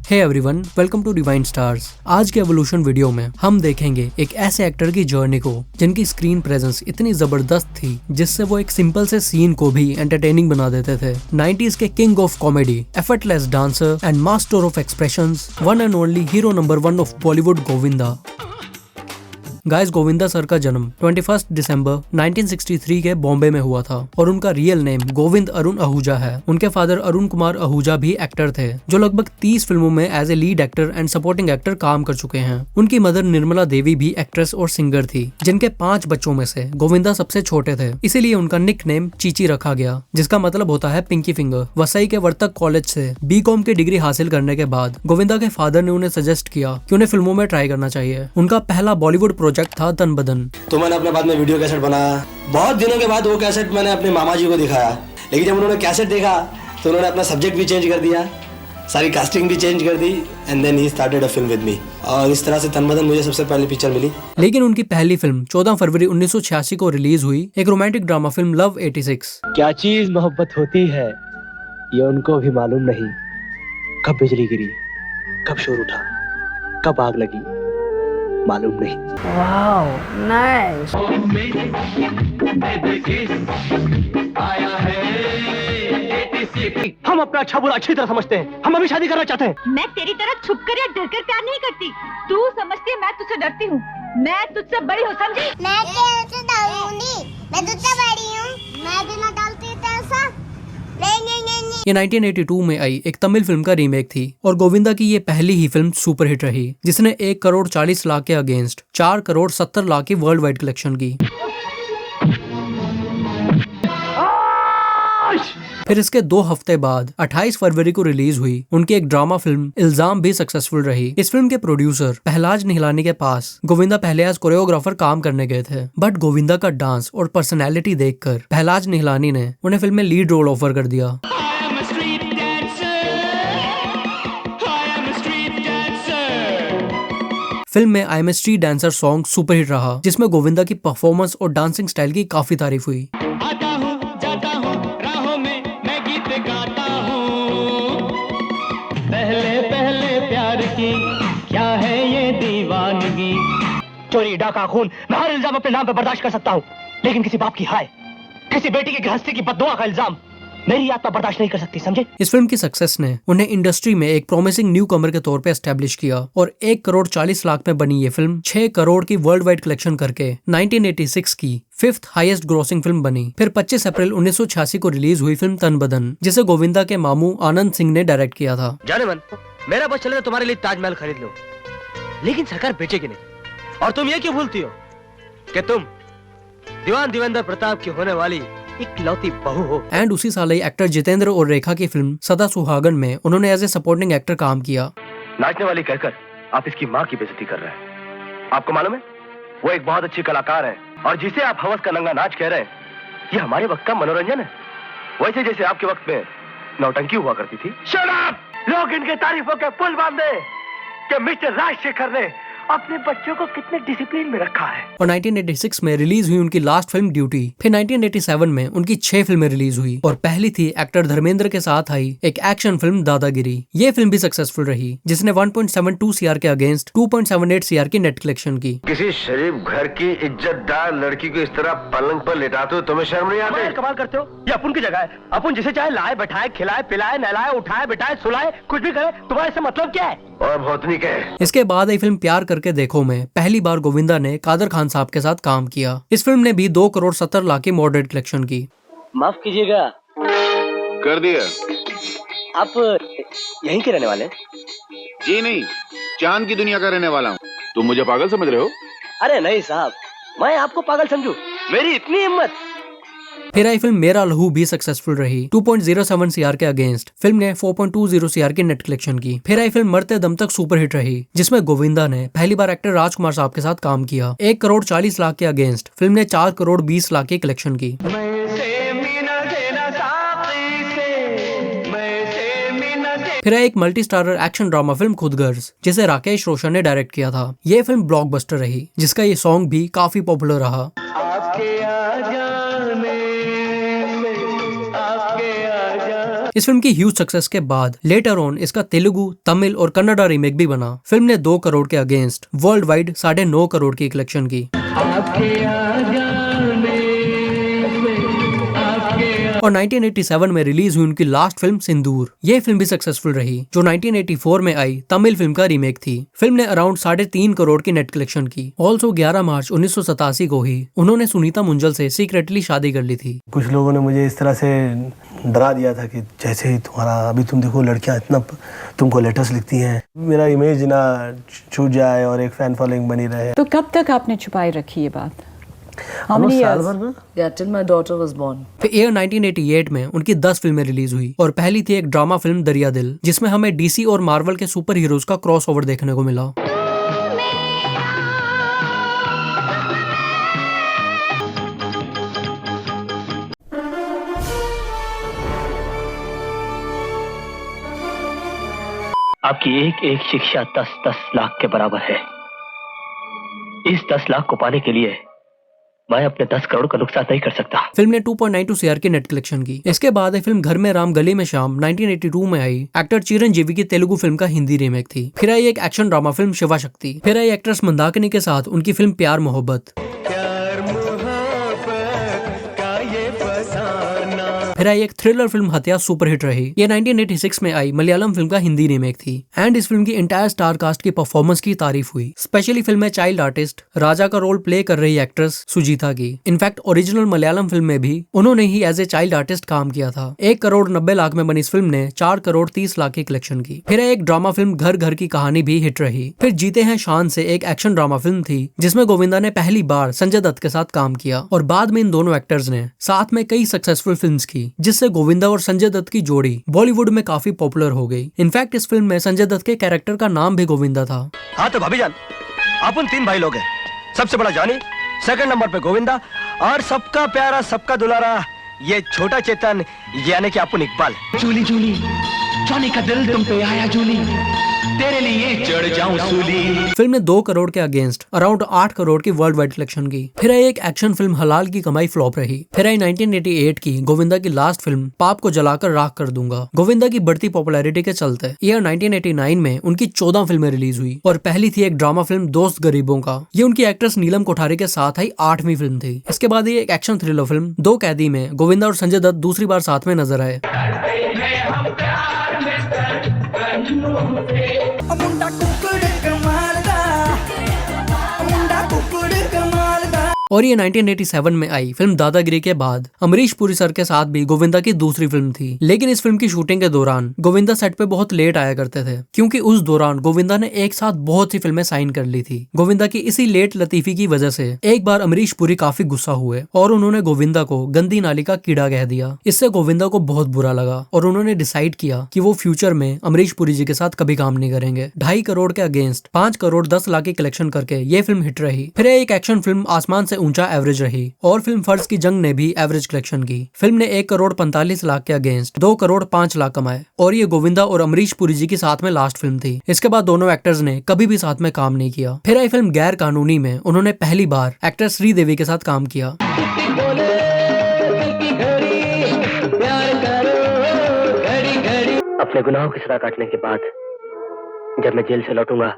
Hey everyone, welcome to divine stars. आज के evolution video में हम देखेंगे एक ऐसे एक्टर की जर्नी को जिनकी स्क्रीन प्रेजेंस इतनी जबरदस्त थी जिससे वो एक सिंपल से सीन को भी एंटरटेनिंग बना देते थे। 90s के king of comedy, effortless dancer and master of expressions, one and only hero number 1 of Bollywood Govinda. Guys, Govinda sir का जन्म 21 दिसंबर 1963 के बॉम्बे में हुआ था और उनका रियल नेम गोविंद अरुण आहूजा है। उनके फादर अरुण कुमार आहूजा भी एक्टर थे जो लगभग 30 फिल्मों में as a lead actor and supporting actor काम कर चुके हैं। उनकी मदर निर्मला देवी भी एक्ट्रेस और सिंगर थी, जिनके 5 बच्चों में से गोविंदा सबसे छोटे थे, इसीलिए उनका निक नेम चीची रखा गया, जिसका मतलब होता है पिंकी फिंगर। वसई के वर्तक कॉलेज से बीकॉम की डिग्री हासिल करने के बाद गोविंदा के फादर ने उन्हें सजेस्ट किया कि उन्हें फिल्मों में ट्राई करना चाहिए। उनका पहला बॉलीवुड प्रोजेक्ट था तन बदन। तो मैंने अपने बाद में वीडियो कैसेट बनाया। बहुत दिनों के बाद वो कैसेट मैंने अपने मामा जी को दिखाया, लेकिन जब उन्होंने कैसेट देखा तो उन्होंने अपना सब्जेक्ट भी चेंज कर दिया, सारी कास्टिंग भी चेंज कर दी and then he started a film with me. और इस तरह से तन बदन मुझे सबसे पहली पिक्चर मिली। लेकिन उनकी पहली फिल्म 14 फरवरी 1986 को रिलीज हुई, एक रोमांटिक ड्रामा फिल्म लव 86। क्या चीज मोहब्बत होती है ये उनको भी मालूम नहीं। कब बिजली गिरी, कब शोर उठा, कब आग लगी, मालूम नहीं। Wow, nice. हम अपना अच्छा बुरा अच्छी तरह समझते हैं। हम अभी शादी करना चाहते हैं। मैं तेरी तरह छुप कर या डर कर प्यार नहीं करती। तू समझती है मैं तुझसे डरती हूँ। मैं तुझसे बड़ी हूँ, समझी? मैं तुझसे डरूंगी। मैं तुझसे बड़ी हूँ। मैं भी ना डालती ऐसा। नहीं। ये 1982 में आई एक तमिल फिल्म का रीमेक थी और गोविंदा की ये पहली ही फिल्म सुपरहिट रही, जिसने 1 करोड़ 40 लाख के अगेंस्ट 4 करोड़ 70 लाख की वर्ल्ड वाइड कलेक्शन की। फिर इसके 2 हफ्ते बाद 28 फरवरी को रिलीज हुई उनकी एक ड्रामा फिल्म इल्जाम भी सक्सेसफुल रही। इस फिल्म के प्रोड्यूसर पहलाज निहलानी के पास गोविंदा पहले एज कोरियोग्राफर काम करने गए थे, बट गोविंदा का डांस और पर्सनैलिटी देखकर पहलाज निहलानी ने उन्हें फिल्म में लीड रोल ऑफर कर दिया। फिल्म में I am a street dancer song superhit रहा, जिसमें गोविंदा की परफॉर्मेंस और डांसिंग स्टाइल की काफी तारीफ हुई। पहले प्यार की क्या है ये दीवानगी। चोरी, डाका, खून, मैं हर इल्जाम अपने नाम पे बर्दाश्त कर सकता हूँ, लेकिन किसी बाप की हाय, किसी बेटी की गृहस्थी की बददुआ का इल्जाम मेरी आत्मा बर्दाश्त नहीं कर सकती, समझे? इस फिल्म की सक्सेस ने उन्हें इंडस्ट्री में एक प्रॉमिसिंग न्यू कमर के तौर पे एस्टेब्लिश किया और 1 करोड़ 40 लाख में बनी ये फिल्म 6 करोड़ की वर्ल्ड वाइड कलेक्शन करके 1986 की 5th हाईएस्ट ग्रॉसिंग फिल्म बनी। फिर 25 अप्रैल 1986 को रिलीज हुई फिल्म तन बदन, जिसे गोविंदा के मामू आनंद सिंह ने डायरेक्ट किया था। जाने मन, मेरा बस चले तो तुम्हारे लिए ताजमहल खरीद लो, लेकिन सरकार बेचेगी नहीं। और तुम ये क्यों भूलती हो कि तुम दीवान देवेंद्र प्रताप की होने वाली इकलौती बहू हो। एंड उसी साल ही एक्टर जितेंद्र और रेखा की फिल्म सदा सुहागन में उन्होंने एज ए सपोर्टिंग एक्टर काम किया। नाचने वाली कहकर आप इसकी माँ की बेइज्जती कर रहे हैं। आपको मालूम है वो एक बहुत अच्छी कलाकार है, और जिसे आप हवस का नंगा नाच कह रहे हैं ये हमारे वक्त का मनोरंजन है, वैसे जैसे आपके वक्त में नौटंकी हुआ करती थी। Shut up! लोग इनके तारीफों के पुल बांधे कि मिस्टर राजशेखर ने अपने बच्चों को कितने डिसिप्लिन में रखा है। और 1986 में रिलीज हुई उनकी लास्ट फिल्म ड्यूटी। फिर 1987 में उनकी 6 फिल्में रिलीज हुई और पहली थी एक्टर धर्मेंद्र के साथ आई एक एक्शन फिल्म दादागिरी। ये फिल्म भी सक्सेसफुल रही, जिसने 1.72 CR के अगेंस्ट 2.78 CR की नेट कलेक्शन की। किसी शरीफ घर की इज्जतदार लड़की को इस तरह पलंग पर लेटाते हो, तुम्हें शर्म नहीं आती? कमाल करते हो। ये अपन की जगह है, अपन जिसे चाहे लाए बैठाए, खिलाए पिलाए, नहलाए उठाए बिठाए सुलाए, कुछ भी करे। तुम्हारे से मतलब क्या है? और भौतनी के। इसके बाद आई फिल्म प्यार करके देखो में पहली बार गोविंदा ने कादर खान साहब के साथ काम किया। इस फिल्म ने भी 2 करोड़ 70 लाख की मॉडरेट कलेक्शन की। माफ कीजिएगा, कर दिया। आप यहीं के रहने वाले हैं? जी नहीं, चांद की दुनिया का रहने वाला हूँ। तुम मुझे पागल समझ रहे हो? अरे नहीं साहब, मैं आपको पागल समझूं? मेरी इतनी हिम्मत? फिर आई फिल्म मेरा लहू भी सक्सेसफुल रही। 2.07 CR के अगेंस्ट फिल्म ने 4.20 CR की नेट कलेक्शन की। फिर आई फिल्म मरते दम तक सुपरहिट रही, जिसमें गोविंदा ने पहली बार एक्टर राजकुमार साहब के साथ काम किया। 1 करोड़ 40 लाख के अगेंस्ट फिल्म ने 4 करोड़ 20 लाख की कलेक्शन की। फिर एक multi starrer action drama film Khudgarz, जिसे राकेश रोशन ने डायरेक्ट किया था। ये फिल्म ब्लॉकबस्टर रही, जिसका ये सॉन्ग भी काफी पॉपुलर रहा। इस फिल्म की ह्यूज सक्सेस के बाद लेटर ऑन इसका तेलुगु, तमिल और कन्नड़ा रीमेक भी बना। फिल्म ने 2 करोड़ के अगेंस्ट वर्ल्ड वाइड 9.5 करोड़ की कलेक्शन की। और 1987 में रिलीज हुई उनकी लास्ट फिल्म सिंदूर। ये फिल्म भी सक्सेसफुल रही, जो 1984 में आई तमिल फिल्म का रीमेक थी। फिल्म ने अराउंड 3.5 करोड़ की नेट कलेक्शन की। ऑल्सो 11 मार्च 1987 को ही उन्होंने सुनीता मुंजल से सीक्रेटली शादी कर ली थी। कुछ लोगों ने मुझे इस तरह से डरा दिया था कि जैसे ही तुम्हारा, अभी तुम देखो लड़कियां इतना तुमको लेटर्स लिखती हैं, मेरा इमेज ना छूट जाए और एक फैन फॉलोइंग बनी रहे। तो कब तक आपने छुपाई रखी ये बात? How many years? Yeah, till my daughter was born. फिर ईयर 1988 में उनकी 10 फिल्में रिलीज हुई और पहली थी एक ड्रामा फिल्म दरिया दिल, जिसमें हमें डीसी और मार्वल के सुपर हीरोज का क्रॉसओवर देखने को मिला। आपकी एक एक शिक्षा 10-10 लाख के बराबर है। इस 10 लाख को पाने के लिए मैं अपने 10 करोड़ का नुकसान नहीं कर सकता। फिल्म ने 2.92 CR की नेट कलेक्शन की। इसके बाद ये फिल्म घर में राम गली में शाम 1982 में आई एक्टर चिरंजीवी की तेलुगु फिल्म का हिंदी रीमेक थी। फिर आई एक एक्शन ड्रामा फिल्म शिवा शक्ति। फिर आई एक्ट्रेस मंदाकिनी के साथ उनकी फिल्म प्यार मोहब्बत। फिर आई एक थ्रिलर फिल्म हत्या, सुपरहिट रही। ये 1986 में आई मलयालम फिल्म का हिंदी रीमेक थी एंड इस फिल्म की इंटायर स्टार कास्ट की परफॉर्मेंस की तारीफ हुई। स्पेशली फिल्म में चाइल्ड आर्टिस्ट राजा का रोल प्ले कर रही एक्ट्रेस सुजीता की। इनफैक्ट ओरिजिनल मलयालम फिल्म में भी उन्होंने ही एज ए चाइल्ड आर्टिस्ट काम किया था। 1 करोड़ 90 लाख में बनी इस फिल्म ने 4 करोड़ 30 लाख की कलेक्शन की। फिर एक ड्रामा फिल्म घर घर की कहानी भी हिट रही। फिर जीते हैं शान से एक एक्शन ड्रामा फिल्म थी, जिसमें गोविंदा ने पहली बार संजय दत्त के साथ काम किया और बाद में इन दोनों एक्टर्स ने साथ में कई सक्सेसफुल फिल्म्स की, जिससे गोविंदा और संजय दत्त की जोड़ी बॉलीवुड में काफी पॉपुलर हो गई। इनफैक्ट इस फिल्म में संजय दत्त के कैरेक्टर का नाम भी गोविंदा था। हाँ तो भाभी जान, अपन 3 भाई लोग हैं। सबसे बड़ा जानी, सेकंड नंबर पे गोविंदा और सबका प्यारा सबका दुलारा ये छोटा चेतन, यानी कि अपन इकबाल। जूली जूली जॉनी का दिल तुम पे आया जूली, तेरे लिए चढ़ जाऊं सूली। फिल्म ने 2 करोड़ के अगेंस्ट अराउंड 8 करोड़ की वर्ल्ड वाइड कलेक्शन की। फिर आई एक एक्शन फिल्म हलाल की कमाई फ्लॉप रही। फिर आई 1988 की गोविंदा की लास्ट फिल्म पाप को जलाकर राख कर दूंगा। गोविंदा की बढ़ती पॉपुलैरिटी के चलते ईयर 1989 में उनकी 14 फिल्में रिलीज हुई और पहली थी एक ड्रामा फिल्म दोस्त गरीबों का। ये उनकी एक्ट्रेस नीलम कोठारी के साथ आई 8वीं फिल्म थी। इसके बाद ये एक एक्शन थ्रिलर फिल्म 2 कैदी में गोविंदा और संजय दत्त दूसरी बार साथ में नजर आए। और ये 1987 में आई फिल्म दादागिरी के बाद अमरीश पुरी सर के साथ भी गोविंदा की दूसरी फिल्म थी। लेकिन इस फिल्म की शूटिंग के दौरान गोविंदा सेट पे बहुत लेट आया करते थे, क्योंकि उस दौरान गोविंदा ने एक साथ बहुत सी फिल्में साइन कर ली थी। गोविंदा की इसी लेट लतीफी की वजह से एक बार अमरीश पुरी काफी गुस्सा हुए और उन्होंने गोविंदा को गंदी नाली का कीड़ा कह दिया। इससे गोविंदा को बहुत बुरा लगा और उन्होंने डिसाइड किया कि वो फ्यूचर में अमरीश पुरी जी के साथ कभी काम नहीं करेंगे। 2.5 करोड़ के अगेंस्ट 5 करोड़ 10 लाख की कलेक्शन करके ये फिल्म हिट रही। फिर एक एक्शन फिल्म आसमान से ऊंचा एवरेज रही और फिल्म फर्ज की जंग ने भी एवरेज कलेक्शन की। फिल्म ने 1 करोड़ 45 लाख के अगेंस्ट 2 करोड़ 5 लाख कमाए और ये गोविंदा और अमरीश पुरी जी के साथ में लास्ट फिल्म थी। इसके बाद दोनों एक्टर्स ने कभी भी साथ में काम नहीं किया। फिर आई फिल्म गैर कानूनी में उन्होंने पहली बार एक्टर श्रीदेवी के साथ काम किया। अपने गुनाहों की सजा काटने के बाद जब मैं जेल से लौटूंगा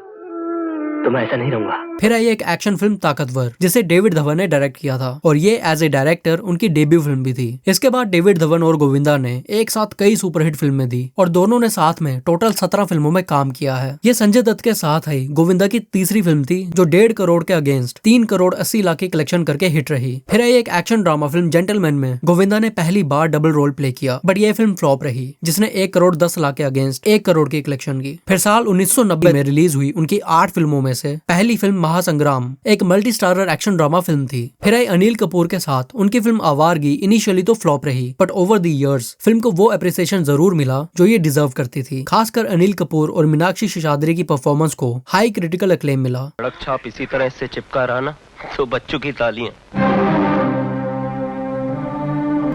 तो मैं ऐसा नहीं रहूंगा। फिर आई एक एक्शन फिल्म ताकतवर, जिसे डेविड धवन ने डायरेक्ट किया था और ये एज ए डायरेक्टर उनकी डेब्यू फिल्म भी थी। इसके बाद डेविड धवन और गोविंदा ने एक साथ कई सुपरहिट फिल्में दी और दोनों ने साथ में टोटल 17 फिल्मों में काम किया है। ये संजय दत्त के साथ आई गोविंदा की तीसरी फिल्म थी, जो 1.5 करोड़ के अगेंस्ट 3 करोड़ 80 लाख की कलेक्शन करके हिट रही। फिर आई एक एक्शन ड्रामा फिल्म जेंटलमैन में गोविंदा ने पहली बार डबल रोल प्ले किया, बट ये फिल्म फ्लॉप रही, जिसने 1 करोड़ 10 लाख के अगेंस्ट 1 करोड़ की कलेक्शन की। फिर साल 1990 में रिलीज हुई उनकी 8 फिल्मों में से पहली फिल्म महासंग्राम एक multi starrer action drama film थी। फिर आई अनिल कपूर के साथ उनकी फिल्म आवारगी। इनिशियली तो फ्लॉप रही, but over the years film को वो अप्रिसिएशन जरूर मिला जो ये डिजर्व करती थी। खासकर अनिल कपूर और मीनाक्षी शेषाद्री की परफॉर्मेंस को हाई क्रिटिकल अक्लेम मिला। सड़क छाप इसी तरह इससे चिपका रहा ना तो बच्चों की तालियां।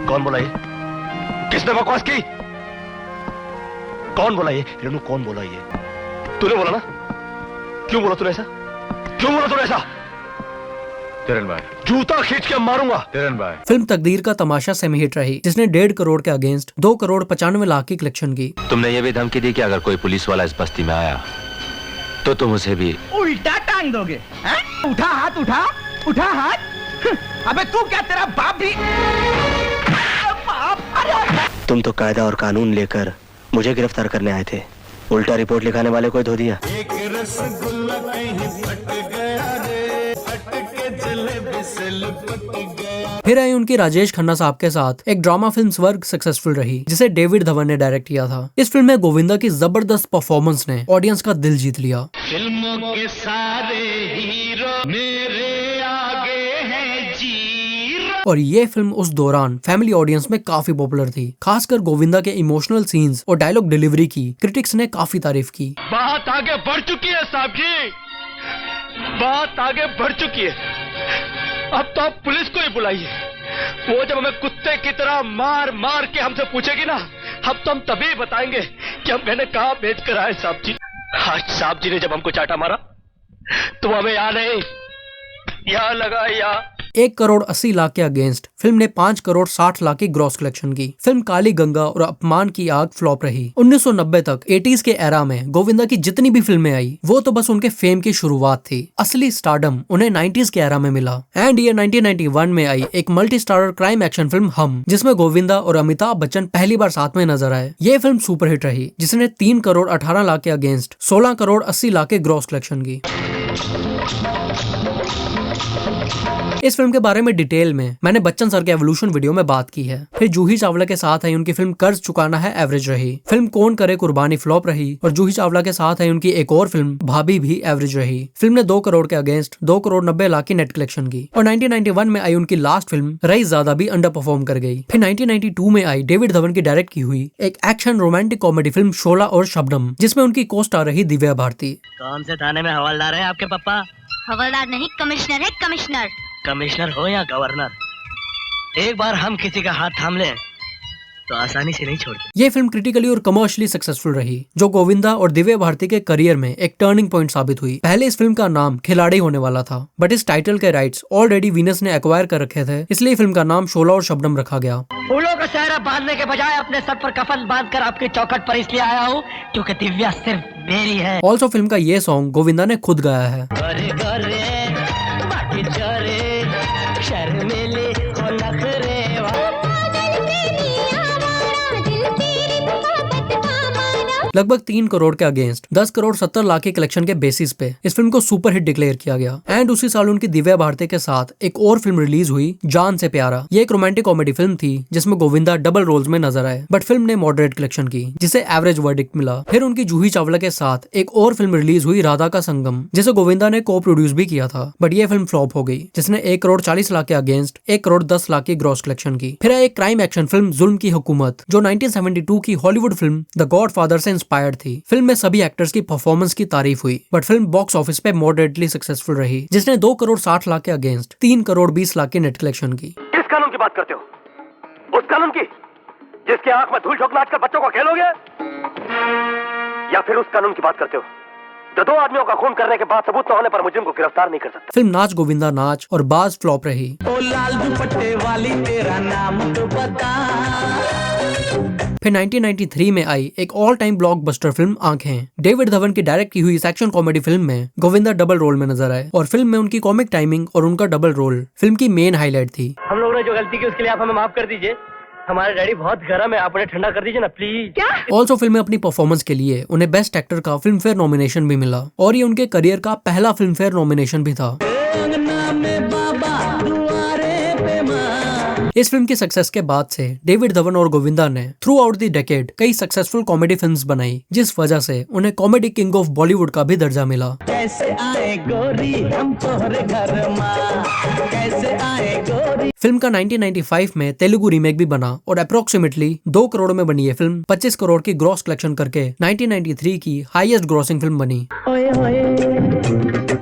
कौन बोला ये? किसने बकवास की? कौन बोला ये? रेनू कौन बोला ये? तूने बोला ना? क्यों बोला तूने ऐसा? क्यों बोला तूने ऐसा? तिरन भाई, जूता खींच के मारूंगा। तिरन भाई, फिल्म तकदीर का तमाशा सेमी हिट रही, जिसने 1.5 करोड़ के अगेंस्ट 2 करोड़ 95 लाख की कलेक्शन की। तुमने ये भी धमकी दी कि अगर कोई पुलिस वाला इस बस्ती में आया तो तुम उसे भी उल्टा टांग दोगे? उठा हाथ, उठा हाथ। अबे तू क्या, तेरा बाप भी? तुम तो कायदा और कानून लेकर मुझे गिरफ्तार करने आए थे, उल्टा रिपोर्ट लिखाने वाले को धो दिया। फिर आई उनकी राजेश खन्ना साहब के साथ एक ड्रामा फिल्म स्वर्ग सक्सेसफुल रही, जिसे डेविड धवन ने डायरेक्ट किया था। इस फिल्म में गोविंदा की जबरदस्त परफॉर्मेंस ने ऑडियंस का दिल जीत लिया। फिल्मों के सारे हीरो मेरे आगे हैं जीरो। और ये फिल्म उस दौरान फैमिली ऑडियंस में काफी पॉपुलर थी। खासकर गोविंदा के इमोशनल सीन्स और डायलॉग डिलीवरी की क्रिटिक्स ने काफी तारीफ की। बात आगे बढ़ चुकी है साहब जी, बात आगे बढ़ चुकी है। अब तो आप पुलिस को ही बुलाइए, वो जब हमें कुत्ते की तरह मार मार के हमसे पूछेगी ना, अब तो हम तभी बताएंगे कि हम मैंने कहा बेच कर आए साहब जी। आज साहब जी ने जब हमको चाटा मारा तो हमें यहाँ नहीं, यहाँ लगा यहाँ। 1 करोड़ 80 लाख के अगेंस्ट फिल्म ने 5 करोड़ 60 लाख की ग्रॉस कलेक्शन की। फिल्म काली गंगा और अपमान की आग फ्लॉप रही। 1990 तक 80s के एरा में गोविंदा की जितनी भी फिल्में आई वो तो बस उनके फेम की शुरुआत थी। असली स्टारडम उन्हें 90s के एरा में मिला। एंड ये 1991 में आई एक multi starrer crime action film हम, जिसमें गोविंदा और अमिताभ बच्चन पहली बार साथ में नजर आए। ये फिल्म सुपरहिट रही, जिसने 3 करोड़ 18 लाख के अगेंस्ट 16 करोड़ 80 लाख के ग्रॉस कलेक्शन की। इस फिल्म के बारे में डिटेल में मैंने बच्चन सर के एवोल्यूशन वीडियो में बात की है। फिर जूही चावला के साथ आई उनकी फिल्म कर्ज चुकाना है एवरेज रही। फिल्म कौन करे कुर्बानी फ्लॉप रही और जूही चावला के साथ आई उनकी एक और फिल्म भाभी भी एवरेज रही। फिल्म ने 2 करोड़ के अगेंस्ट 2 करोड़ 90 लाख की नेट कलेक्शन की। और 1991 में आई उनकी लास्ट फिल्म रही ज्यादा भी अंडर परफॉर्म कर गई। फिर 1992 में आई डेविड धवन की डायरेक्ट की हुई एक एक्शन रोमांटिक कॉमेडी फिल्म शोला और शबनम, जिसमें उनकी को स्टार रही दिव्या भारती। कौन से थाने में हवलदार है आपके पापा? हवलदार नहीं, कमिश्नर है, कमिश्नर। कमिश्नर हो या गवर्नर, एक बार हम किसी का हाथ थाम लें तो आसानी से नहीं छोड़ते। ये फिल्म क्रिटिकली और कमर्शियली सक्सेसफुल रही, जो गोविंदा और दिव्या भारती के करियर में एक टर्निंग पॉइंट साबित हुई। पहले इस फिल्म का नाम खिलाड़ी होने वाला था, बट इस टाइटल के राइट्स ऑलरेडी वीनस ने एक्वायर कर रखे थे, इसलिए फिल्म का नाम शोला और शबनम रखा गया। फूलों का सहरा बांधने के बजाय अपने सर पर कफन बांधकर आपकी चौखट पर इसलिए आया हूँ क्योंकि दिव्या सिर्फ मेरी है। ऑल्सो फिल्म का ये सॉन्ग गोविंदा ने खुद गाया है। गोरे गोरे बाकी चोरे शर्मिले हो नखरे लगभग 3 करोड़ के अगेंस्ट 10 करोड़ 70 लाख के कलेक्शन के बेसिस पे इस फिल्म को सुपर हिट डिक्लेयर किया गया। एंड उसी साल उनकी दिव्या भारती के साथ एक और फिल्म रिलीज हुई, जान से प्यारा। ये एक रोमांटिक कॉमेडी फिल्म थी जिसमें गोविंदा डबल रोल्स में नजर आए, बट फिल्म ने मॉडरेट कलेक्शन की, जिसे एवरेज वर्डिक्ट मिला। फिर उनकी जूही चावला के साथ एक और फिल्म रिलीज हुई, राधा का संगम, जिसे गोविंदा ने को प्रोड्यूस भी किया था, बट ये फिल्म फ्लॉप हो गई, जिसने 1 करोड़ 40 लाख के अगेंस्ट 1 करोड़ 10 लाख की ग्रॉस कलेक्शन की। फिर एक क्राइम एक्शन फिल्म जुल्म की हुकूमत, जो 1972 की हॉलीवुड फिल्म द गॉडफादर से इंस्पायर्ड थी। फिल्म में सभी एक्टर्स की परफॉर्मेंस की तारीफ हुई, बट फिल्म बॉक्स ऑफिस पे मॉडरेटली सक्सेसफुल रही, जिसने 2 करोड़ 60 लाख के अगेंस्ट 3 करोड़ 20 लाख की नेट कलेक्शन की। किस कानून की बात करते हो? उस कानून की जिसके आंख में धूल झोंकना आजकल बच्चों को खेलोगे, या फिर उस कानून की बात करते हो जो 2 आदमियों का खून करने के बाद सबूत न होने पर मुजरिम को गिरफ्तार नहीं कर सकता? फिल्म नाच गोविंदा नाच और बाज फ्लॉप रही। ओ लाल दुपट्टे वाली तेरा नाम तो बता। फिर 1993 में आई एक ऑल टाइम ब्लॉकबस्टर फिल्म आंखें। डेविड धवन की डायरेक्ट की हुई इस एक्शन कॉमेडी फिल्म में गोविंदा डबल रोल में नजर आए, और फिल्म में उनकी कॉमिक टाइमिंग और उनका डबल रोल फिल्म की मेन हाईलाइट थी। हम लोगों ने जो गलती की उसके लिए आप हमें माफ कर दीजिए। हमारे डैडी बहुत गर्म है, आप उन्हें ठंडा कर दीजिए ना प्लीज। क्या? ऑल्सो फिल्म में अपनी परफॉर्मेंस के लिए उन्हें बेस्ट एक्टर का फिल्म फेयर नॉमिनेशन भी मिला, और ये उनके करियर का पहला फिल्म फेयर नॉमिनेशन भी था। इस फिल्म की सक्सेस के बाद से डेविड धवन और गोविंदा ने थ्रू आउट द डेकेड कई सक्सेसफुल कॉमेडी फिल्म्स बनाई, जिस वजह से उन्हें कॉमेडी किंग ऑफ बॉलीवुड का भी दर्जा मिला। कैसे आए गोरी हम तोहरे घर मां, कैसे आए गोरी। फिल्म का 1995 में तेलुगु रीमेक भी बना, और अप्रोक्सीमेटली 2 करोड़ में बनी ये फिल्म 25 करोड़ की ग्रॉस कलेक्शन करके 1993 की हाईएस्ट ग्रॉसिंग फिल्म बनी। ओए होए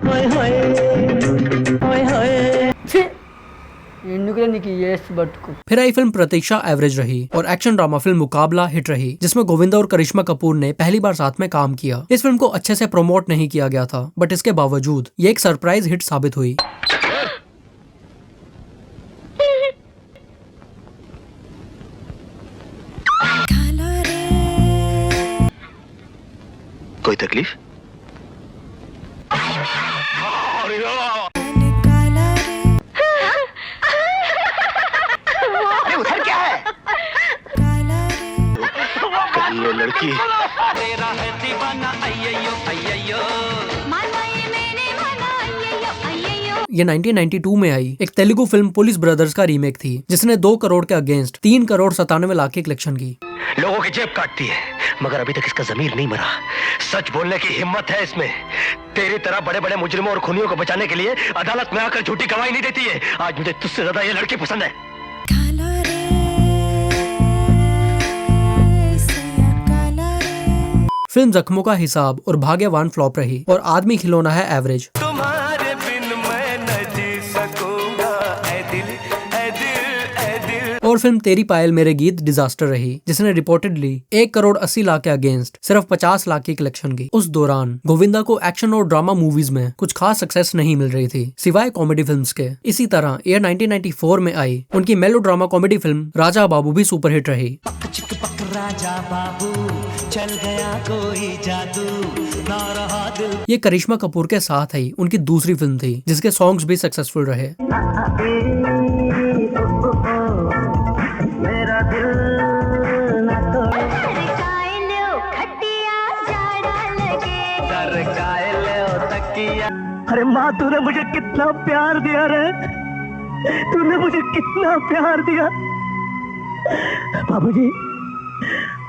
ओए होए ओए होए। फिर आई फिल्म प्रतीक्षा एवरेज रही, और एक्शन ड्रामा फिल्म मुकाबला हिट रही, जिसमें गोविंदा और करिश्मा कपूर ने पहली बार साथ में काम किया। इस फिल्म को अच्छे से प्रमोट नहीं किया गया था, बट इसके बावजूद ये एक सरप्राइज हिट साबित हुई। कोई तकलीफ? अरे उधर क्या है? कहीं ये लड़की ये 1992 में आई एक तेलुगु फिल्म पुलिस ब्रदर्स का रीमेक थी, जिसने 2 करोड़ के अगेंस्ट 3 करोड़ 97 लाख की कलेक्शन की। लोगों की जेब काटती है, मगर अभी तक इसका ज़मीर नहीं मरा। सच बोलने की हिम्मत है इसमें। तेरी तरह बड़े बड़े मुजरिमों और खूनियों को बचाने के लिए अदालत में आकर झूठी गवाही नहीं देती है। आज मुझे तुझसे ज्यादा ये लड़की पसंद है। फिल्म जख्मों का हिसाब और भाग्यवान फ्लॉप रही और आदमी खिलौना है एवरेज। तुम्हारे बिन मैं न जी सकूंगा ऐ दिल ऐ दिल ऐ दिल। और फिल्म तेरी पायल मेरे गीत डिजास्टर रही, जिसने रिपोर्टेडली 1 करोड़ 80 लाख के अगेंस्ट सिर्फ 50 लाख की कलेक्शन की। उस दौरान गोविंदा को एक्शन और ड्रामा मूवीज में कुछ खास सक्सेस नहीं मिल रही थी, सिवाय कॉमेडी फिल्म्स के। इसी तरह ईयर 1994 में आई उनकी मेलो drama comedy film Raja Babu भी सुपरहिट रही। राजा बाबू चल गया कोई जादू ना रहा दिल। ये करिश्मा कपूर के साथ आई उनकी दूसरी फिल्म थी, जिसके सॉन्ग्स भी सक्सेसफुल रहे। मेरा दिल न तोड़। अरे माँ, तूने मुझे कितना प्यार दिया रे, तूने मुझे कितना प्यार दिया। बाबूजी,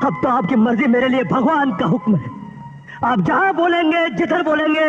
अब तो आपकी मर्जी मेरे लिए भगवान का हुक्म है। आप जहां बोलेंगे, जिधर बोलेंगे,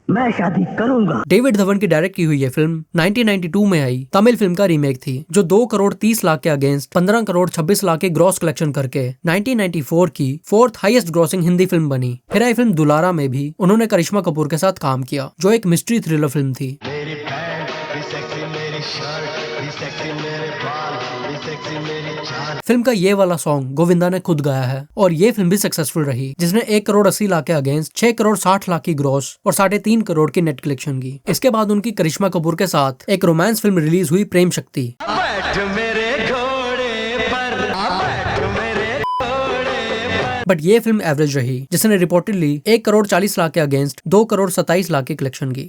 मैं शादी करूंगा। डेविड धवन की डायरेक्ट की हुई ये फिल्म 1992 में आई तमिल फिल्म का रीमेक थी, जो 2 करोड़ 30 लाख के अगेंस्ट 15 करोड़ 26 लाख के ग्रॉस कलेक्शन करके 1994 की 4th highest grossing Hindi film बनी। फिर आई फिल्म दुलारा में भी उन्होंने करिश्मा कपूर के साथ काम किया, जो एक मिस्ट्री थ्रिलर फिल्म थी। मेरी पैंट भी सेक्सी, मेरी शर्ट भी सेक्सी, मेरे बाल भी सेक्सी, मेरी जान। फिल्म का ये वाला सॉन्ग गोविंदा ने खुद गाया है और ये फिल्म भी सक्सेसफुल रही, जिसने 1 करोड़ 80 लाख के अगेंस्ट 6 करोड़ 60 लाख की ग्रॉस और 3.5 करोड़ की नेट कलेक्शन की। इसके बाद उनकी करिश्मा कपूर के साथ एक रोमांस फिल्म रिलीज हुई, प्रेम शक्ति। बट ये फिल्म एवरेज रही, जिसने रिपोर्टेडली 1 करोड़ 40 लाख के अगेंस्ट 2 करोड़ 27 लाख की कलेक्शन की।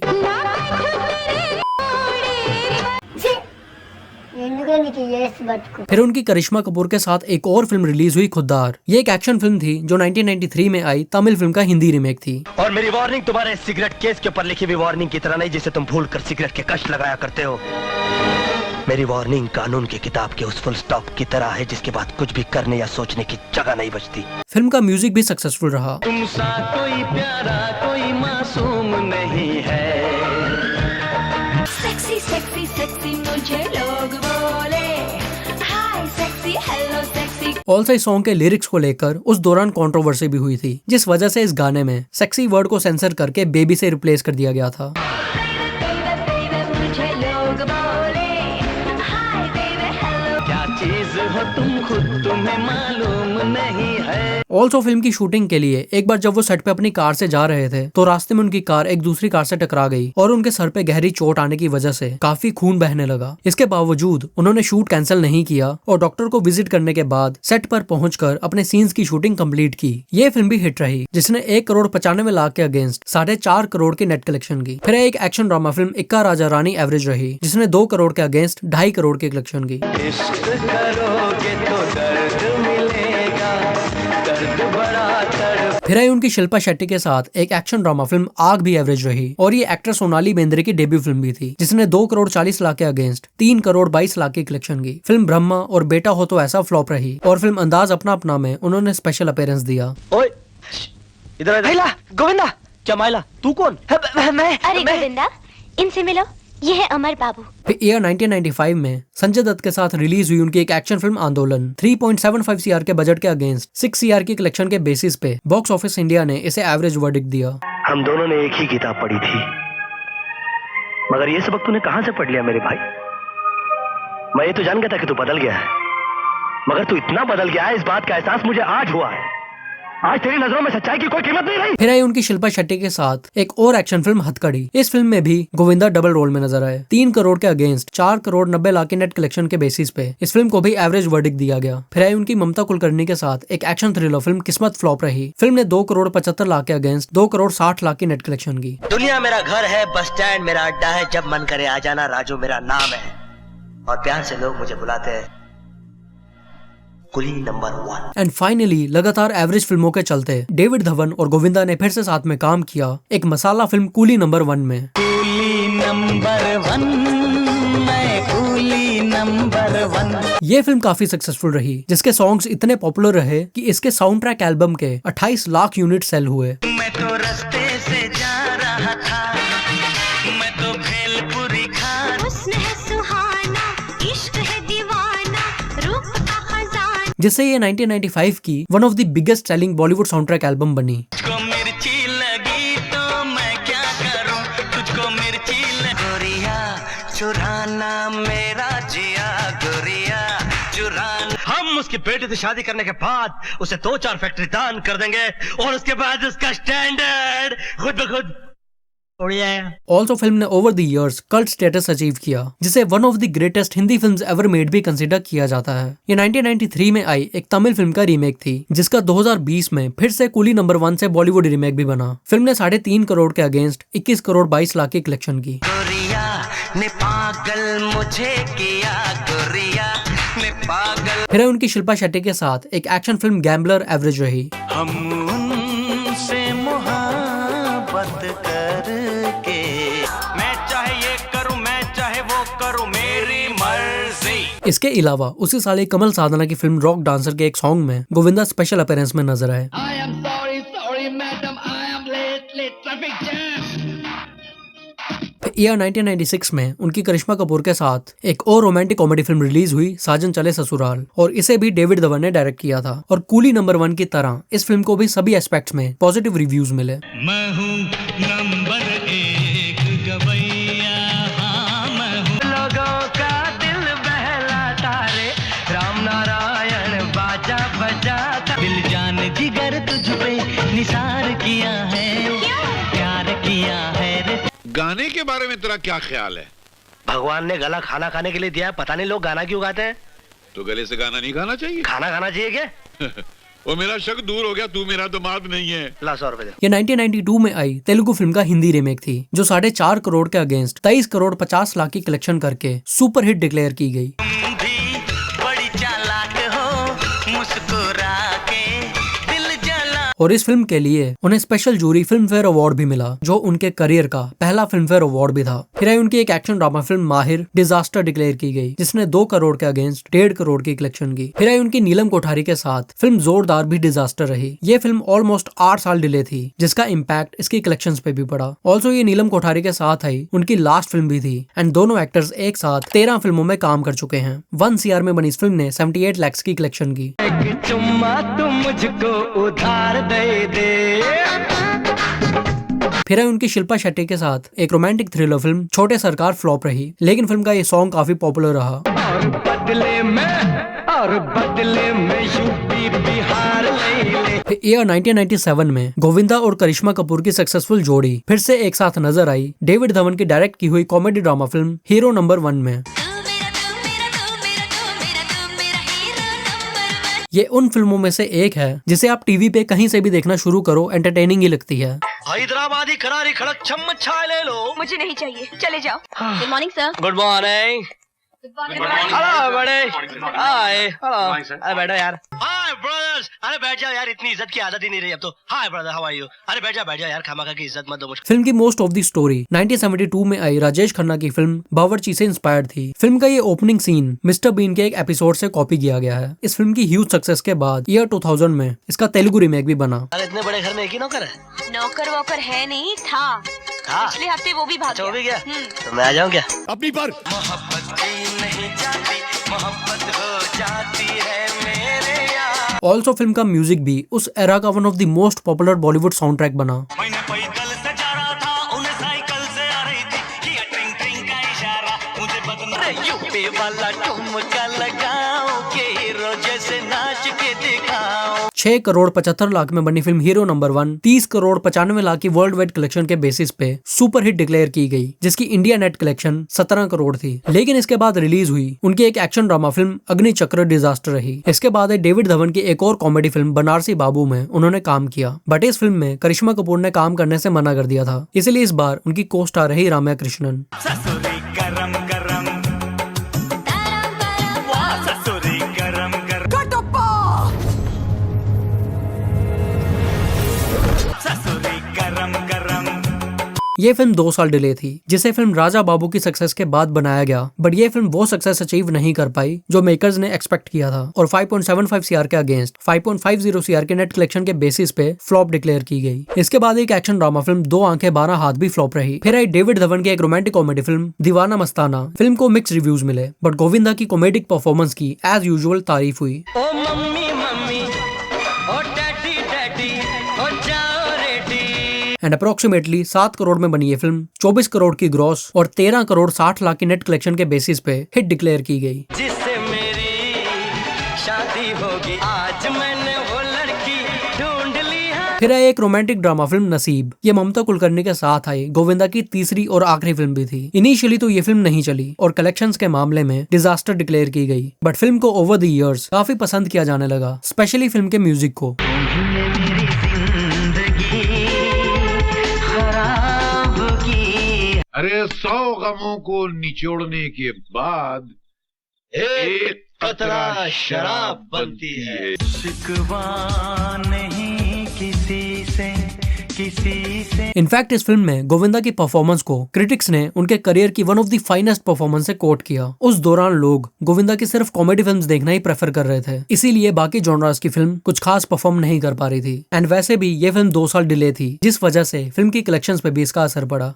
फिर उनकी करिश्मा कपूर के साथ एक और फिल्म रिलीज हुई, खुद्दार। ये एक एक्शन फिल्म थी जो 1993 में आई तमिल फिल्म का हिंदी रीमेक थी। और मेरी वार्निंग तुम्हारे सिगरेट केस के ऊपर लिखी हुई वार्निंग की तरह नहीं, जिसे तुम भूलकर सिगरेट के कश लगाया करते हो। मेरी वार्निंग कानून की किताब के उस फुल स्टॉप की तरह है, जिसके बाद कुछ भी करने या सोचने की जगह नहीं बचती। फिल्म का म्यूजिक भी सक्सेसफुल रहा। तुम सा कोई प्यारा, कोई मासूम नहीं है। सेक्सी सेक्सी सेक्सी मुझे लोग बोले, हाय सेक्सी हेलो सेक्सी। ऑल्सो इस सॉन्ग के लिरिक्स को लेकर उस दौरान कंट्रोवर्सी भी हुई थी, जिस वजह से इस गाने में सेक्सी वर्ड को सेंसर करके बेबी से रिप्लेस कर दिया गया था। क्या चीज हो तुम, खुद तुम्हें मालूम नहीं है। ऑल्सो फिल्म की शूटिंग के लिए एक बार जब वो सेट पे अपनी कार से जा रहे थे, तो रास्ते में उनकी कार एक दूसरी कार से टकरा गई और उनके सर पे गहरी चोट आने की वजह से काफी खून बहने लगा। इसके बावजूद उन्होंने शूट कैंसिल नहीं किया और डॉक्टर को विजिट करने के बाद सेट पर पहुंचकर अपने सीन्स की शूटिंग कंप्लीट की। ये फिल्म भी हिट रही, जिसने 1 करोड़ 95 लाख के अगेंस्ट 4.5 करोड़ की नेट कलेक्शन की। फिर एक एक्शन ड्रामा फिल्म इक्का राजा रानी एवरेज रही, जिसने 2 करोड़ के अगेंस्ट 2.5 करोड़ की कलेक्शन की। करोगे तो दर्द मिलेगा, दर्द बड़ा तड़प। फिर आई उनकी शिल्पा शेट्टी के साथ एक एक्शन ड्रामा फिल्म आग भी एवरेज रही, और ये एक्टर सोनाली बेंद्रे की डेब्यू फिल्म भी थी, जिसने 2 करोड़ 40 लाख के अगेंस्ट 3 करोड़ 22 लाख की कलेक्शन की। फिल्म ब्रह्मा और बेटा हो तो ऐसा फ्लॉप रही, और फिल्म अंदाज अपना अपना में उन्होंने स्पेशल अपीयरेंस दिया। ओए इधर गोविंदा, जमाइला, तू कौन? मैं अरे गोविंदा, इनसे मिलो, ये है अमर बाबू। फिर ईयर 1995 में संजय दत्त के साथ रिलीज हुई उनकी एक एक्शन फिल्म आंदोलन। 3.75 CR के बजट के अगेंस्ट 6 CR की कलेक्शन के बेसिस पे बॉक्स ऑफिस इंडिया ने इसे एवरेज वर्डिक्ट दिया। हम दोनों ने एक ही किताब पढ़ी थी, मगर ये सबक तूने कहां से पढ़ लिया मेरे भाई? मैं ये तो जान गया था कि तू बदल गया है, मगर तू इतना बदल गया है, इस बात का एहसास मुझे आज हुआ है। आज तेरी नजरों में सच्चाई की कोई कीमत नहीं रही। फिर आई उनकी शिल्पा शेट्टी के साथ एक और एक्शन फिल्म हथकड़ी। इस फिल्म में भी गोविंदा डबल रोल में नजर आए। 3 करोड़ के अगेंस्ट 4 करोड़ 90 लाख के नेट कलेक्शन के बेसिस पे इस फिल्म को भी एवरेज वर्डिक्ट दिया गया। फिर आई उनकी ममता कुलकर्णी के साथ एक एक्शन थ्रिलर फिल्म किस्मत फ्लॉप रही। फिल्म ने 2 करोड़ 75 लाख के अगेंस्ट 2 करोड़ 60 लाख की नेट कलेक्शन की। दुनिया मेरा घर है, बस स्टैंड मेरा अड्डा है, जब मन करे आ जाना, राजू मेरा नाम है और प्यार से लोग मुझे बुलाते हैं कुली नंबर 1। एंड फाइनली लगातार एवरेज फिल्मों के चलते डेविड धवन और गोविंदा ने फिर से साथ में काम किया एक मसाला फिल्म कूली नंबर 1 में। कूली नंबर 1, मैं कूली नंबर 1। ये फिल्म काफी सक्सेसफुल रही, जिसके सॉन्ग्स इतने पॉपुलर रहे कि इसके साउंड ट्रैक एल्बम के 28 लाख यूनिट सेल हुए। मैं तो रास्ते से जा रहा था, मैं तो भेलपुरी खा। हुस्न है सुहाना, इश्क है दीवाना, रूप का खजाना। जिससे ये 1995 की one of the biggest selling Bollywood sound track album बनी। तुझको मिर्ची लगी तो मैं क्या करूं, तुझको मिर्ची गोरिया चुराना मेरा जिया, गोरिया चुराना। हम उसके बेटे से शादी करने के बाद उसे 2-4 फैक्ट्री दान कर देंगे और उसके बाद उसका स्टैंडर्ड खुद ब खुद उड़ जाएगा। ऑल्सो फिल्म ने over the years cult status achieve किया, जिसे one of the greatest Hindi films ever made भी कंसिडर किया जाता है। ये 1993 में आई एक तमिल फिल्म का रीमेक थी, जिसका 2020 में फिर से कूली नंबर 1 से बॉलीवुड रीमेक भी बना। फिल्म ने 3.5 करोड़ के अगेंस्ट 21 करोड़ 22 लाख की कलेक्शन की। गोरिया ने पागल मुझे किया, गोरिया ने पागल। फिर उनकी शिल्पा शेट्टी के साथ एक एक्शन फिल्म गैम्बलर एवरेज रही। हम उनसे मोहब्बत करके, मैं चाहे ये करूं, मैं चाहे वो करूं, मेरी मर्जी। इसके अलावा उसी साल एक कमल साधना की फिल्म रॉक डांसर के एक सॉन्ग में गोविंदा स्पेशल अपीयरेंस में नजर आए। ईयर 1996 में उनकी करिश्मा कपूर के साथ एक और रोमांटिक कॉमेडी फिल्म रिलीज हुई, साजन चले ससुराल, और इसे भी डेविड धवन ने डायरेक्ट किया था। और कूली नंबर 1 की तरह इस फिल्म को भी सभी एस्पेक्ट्स में पॉजिटिव रिव्यूज मिले। मैं हूं नंबर 1 गवैया, हाँ मैं हूं लोगों का दिल बहलाता रे, राम नारायण बाजा बजाता, दिल जान जिगर तुझ पे निसार किया है, प्यार किया है रे। गाने के बारे में तेरा क्या ख्याल है? भगवान ने गला खाना खाने के लिए दिया है, पता नहीं लोग गाना क्यों गाते हैं। तो गले से गाना नहीं खाना चाहिए? खाना खाना चाहिए क्या? वो मेरा शक दूर हो गया, तू मेरा दामाद नहीं है। ला 100 रुपए दे। ये 1992 में आई तेलुगु फिल्म का हिंदी रीमेक थी, जो 4.5 करोड़ के अगेंस्ट 23 करोड़ 50 लाख की कलेक्शन करके सुपर हिट डिक्लेयर की गई। तुम भी बड़ी चालाक हो, मुस्कुरा के दिल जला। और इस फिल्म के लिए उन्हें special jury Filmfare award भी मिला, जो उनके करियर का पहला फिल्म फेयर अवार्ड भी था। फिर आई उनकी एक एक्शन ड्रामा फिल्म माहिर डिजास्टर डिक्लेयर की गई, जिसने 2 करोड़ के अगेंस्ट 1.5 करोड़ की कलेक्शन की। फिर आई उनकी नीलम कोठारी के साथ फिल्म जोरदार भी डिजास्टर रही। ये फिल्म ऑलमोस्ट 8 साल डिले थी, जिसका इम्पैक्ट इसकी कलेक्शन पे भी पड़ा। ऑल्सो ये नीलम कोठारी के साथ आई उनकी लास्ट फिल्म भी थी, एंड दोनों एक्टर्स एक साथ 13 फिल्मों में काम कर चुके हैं। 1 CR में बनी इस फिल्म ने 78 लाख की कलेक्शन की। एक चुम्मा तुम मुझको उधार दे दे। फिर है उनकी शिल्पा शेट्टी के साथ एक रोमांटिक थ्रिलर फिल्म छोटे सरकार फ्लॉप रही, लेकिन फिल्म का ये सॉन्ग काफी पॉपुलर रहा। और बदले में यूपी बिहार ले ले। ईयर 1997 में गोविंदा और करिश्मा कपूर की सक्सेसफुल जोड़ी फिर से एक साथ नजर आई डेविड धवन की डायरेक्ट की हुई comedy drama film hero number 1 में। ये उन फिल्मों में से एक है जिसे आप टीवी पे कहीं से भी देखना शुरू करो, एंटरटेनिंग ही लगती है। हैदराबादी करारी खड़क चम्मच चाय ले लो। मुझे नहीं चाहिए, चले जाओ। Good morning sir. Good morning. Hello बड़े। Hi hello. अरे बैठो यार। Hi brothers. अरे बैठ जाओ यार, इतनी इज्जत की आदत ही नहीं रही अब तो। Hi brother, how are you? अरे बैठ जाओ यार, खामखा की इज्जत मत दो मुझे। फिल्म की मोस्ट ऑफ द स्टोरी 1972 में आई राजेश खन्ना की फिल्म बावर्ची से इंस्पायर्ड थी। फिल्म का ये ओपनिंग सीन मिस्टर बीन के एक एपिसोड से कॉपी किया गया है। इस फिल्म की ह्यूज सक्सेस के बाद ईयर 2000 में इसका तेलुगु रीमेक भी बना। अरे इतने बड़े घर में एक ही नौकर है? नौकर वोकर है नहीं था। पिछले हफ्ते वो भी भाग गया। वो भी गया? तो मैं आ जाऊँ क्या? अपनी पर मोहब्बत नहीं जाती, मोहब्बत हो जाती है मेरे यार। ऑल्सो फिल्म का म्यूजिक भी उस एरा का one of the most popular Bollywood sound track बना। मैंने पैदल से जा रहा था, उन्हें साइकिल से आ रही थी, किया ट्रिंग ट्रिंग का इशारा, मुझे बदला यूपी वाला ठुमका लगाओ के हीरो जैसे नाच के दिखाओ। 6 करोड़ 75 लाख में बनी film hero number 1 30 crore 95 lakh की वर्ल्ड वाइड कलेक्शन के बेसिस पे सुपर हिट डिक्लेयर की गई, जिसकी इंडिया नेट कलेक्शन 17 करोड़ थी। लेकिन इसके बाद रिलीज हुई उनकी एक एक्शन ड्रामा फिल्म अग्निचक्र डिजास्टर रही। इसके बाद डेविड धवन की एक और कॉमेडी फिल्म बनारसी बाबू में उन्होंने काम किया, बट इस फिल्म में करिश्मा कपूर ने काम करने से मना कर दिया था, इसलिए इस बार उनकी को स्टार रही राम्या कृष्णन। ये फिल्म 2 साल डिले थी, जिसे फिल्म राजा बाबू की सक्सेस के बाद बनाया गया, बट ये फिल्म वो सक्सेस अचीव नहीं कर पाई जो मेकर्स ने एक्सपेक्ट किया था और 5.75 सीआर के अगेंस्ट 5.50 सीआर के नेट कलेक्शन के बेसिस पे फ्लॉप डिक्लेयर की गई। इसके बाद एक एक्शन ड्रामा फिल्म 2 आंखें 12 हाथ भी फ्लॉप रही। फिर आई डेविड धवन की एक रोमांटिक कॉमेडी फिल्म दीवाना मस्ताना। फिल्म को मिक्स रिव्यूज मिले, बट गोविंदा की कॉमेडिक परफॉर्मेंस की एज यूजुअल तारीफ हुई। एंड अप्रोक्सीमेटली 7 करोड़ में बनी ये फिल्म 24 करोड़ की ग्रॉस और 13 करोड़ 60 लाख की नेट कलेक्शन के बेसिस पे हिट डिक्लेयर की गई। जिससे मेरी शादी होगी, आज मैंने वो लड़की ढूंढ ली है। फिर आई एक रोमांटिक ड्रामा फिल्म नसीब। ये ममता कुलकर्णी के साथ आई गोविंदा की तीसरी और आखिरी फिल्म भी थी। इनिशियली तो ये फिल्म नहीं चली और कलेक्शंस के मामले में डिजास्टर डिक्लेयर की गई, बट फिल्म को ओवर द इयर्स काफी पसंद किया जाने लगा, स्पेशली फिल्म के म्यूजिक को। अरे 100 गमों को निचोड़ने के बाद एक कतरा शराब बनती है। शिकवा नहीं किसी से। इनफैक्ट इस फिल्म में गोविंदा की परफॉर्मेंस को क्रिटिक्स ने उनके करियर की one of the finest performance से कोट किया। उस दौरान लोग गोविंदा की सिर्फ कॉमेडी फिल्म्स देखना ही प्रेफर कर रहे थे, इसीलिए बाकी जॉनरास की फिल्म कुछ खास परफॉर्म नहीं कर पा रही थी। एंड वैसे भी ये फिल्म 2 साल डिले थी, जिस वजह से फिल्म की कलेक्शंस पे भी इसका असर पड़ा।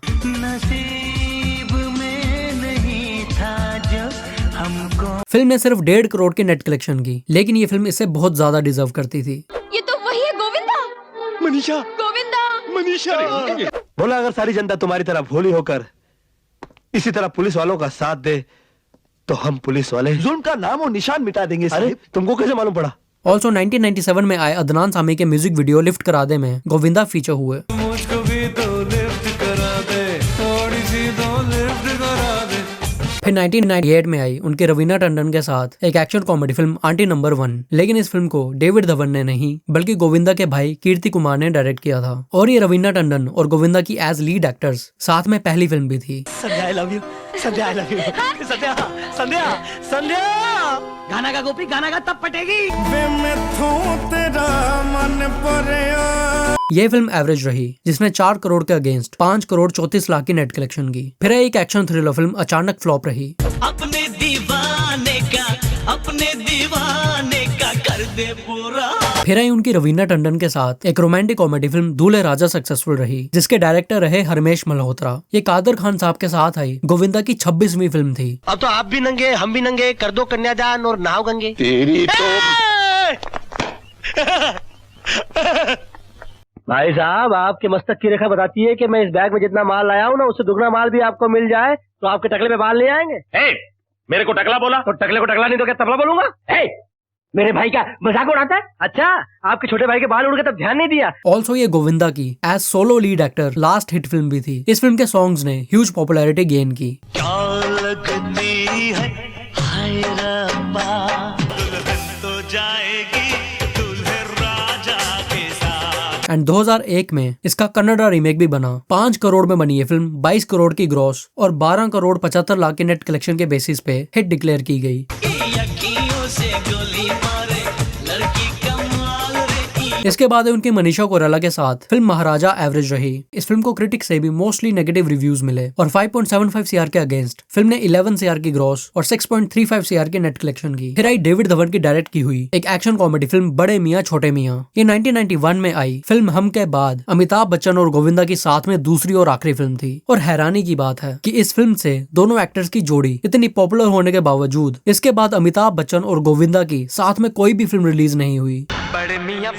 फिल्म ने सिर्फ 1.5 करोड़ की नेट कलेक्शन की, लेकिन ये फिल्म इससे बहुत ज्यादा डिजर्व करती थी। ये तो वही है गोविंदा। मनीषा, मनीषा बोला, अगर सारी जनता तुम्हारी तरह भोली होकर इसी तरह पुलिस वालों का साथ दे तो हम पुलिस वाले जुल्म का नाम और निशान मिटा देंगे। अरे तुमको कैसे मालूम पड़ा? ऑल्सो 1997 में आए अदनान सामी के म्यूजिक वीडियो लिफ्ट करा दे में गोविंदा फीचर हुए। मुझको भी तो लिफ्ट करा दे, थोड़ी सी तो लिफ्ट करा दे। फिर 1998 में आई उनके रवीना टंडन के साथ एक action comedy film aunty number 1, लेकिन इस फिल्म को डेविड धवन ने नहीं बल्कि गोविंदा के भाई कीर्ति कुमार ने डायरेक्ट किया था। और ये रवीना टंडन और गोविंदा की एज लीड एक्टर्स साथ में पहली फिल्म भी थी। संध्या, I love you. Sandhya, I love you. संध्या, संध्या, संध्या। गाना का गोपी, गाना का तब पटेगी। वे मैं तेरा मन परे। ये फिल्म एवरेज रही, जिसने 4 करोड़ के अगेंस्ट 5 करोड़ 34 लाख की नेट कलेक्शन की। फिर एक एक्शन थ्रिलर फिल्म अचानक फ्लॉप रही। अपने दीवाने का कर दे पूरा। फिर आई उनकी रवीना टंडन के साथ एक रोमांटिक कॉमेडी फिल्म दूल्हे राजा सक्सेसफुल रही, जिसके डायरेक्टर रहे हरमेश मल्होत्रा। ये कादर खान साहब के साथ आई गोविंदा की 26वीं फिल्म थी। अब तो आप भी नंगे, हम भी नंगे, कर दो कन्यादान और नाव गंगे। तेरी तो भाई साहब, आपके मस्तक की रेखा बताती है कि मैं इस बैग में जितना माल लाया हूँ ना, उससे दुगना माल भी आपको मिल जाए तो आपके टकले पे बाल नहीं आएंगे। मेरे को टकला बोला तो टकले को टकला नहीं तो क्या तबला बोलूंगा? मेरे भाई का मजाक उड़ाता है? अच्छा, आपके छोटे भाई के बाल उड़ गए तब ध्यान नहीं दिया। ऑल्सो ये गोविंदा की as solo lead actor last hit film भी थी। इस फिल्म के सॉन्ग्स ने ह्यूज पॉपुलैरिटी गेन की। क्या लगती है हाय रब्बा, दुल्हन तो जाएगी दूल्हे राजा के साथ। एंड 2001 में इसका कन्नड़ा रीमेक भी बना। 5 करोड़ में बनी ये फिल्म 22 करोड़ की ग्रॉस और 12 करोड़ 75 लाख के नेट कलेक्शन के बेसिस पे हिट डिक्लेयर की गई। इसके बाद उनकी मनीषा कोइराला के साथ फिल्म महाराजा एवरेज रही। इस फिल्म को क्रिटिक से भी मोस्टली नेगेटिव रिव्यूज मिले और 5.75 सीआर के अगेंस्ट फिल्म ने 11 सीआर की ग्रॉस और 6.35 सीआर की नेट कलेक्शन की। फिर आई डेविड धवन की डायरेक्ट की हुई एक एक्शन कॉमेडी फिल्म बड़े मियाँ छोटे मियाँ। ये 1991 में आई फिल्म हम के बाद अमिताभ बच्चन और गोविंदा की साथ में दूसरी और आखिरी फिल्म थी। और हैरानी की बात है कि इस फिल्म से दोनों एक्टर्स की जोड़ी इतनी पॉपुलर होने के बावजूद इसके बाद अमिताभ बच्चन और गोविंदा की साथ में कोई भी फिल्म रिलीज नहीं हुई। बड़े मियाँ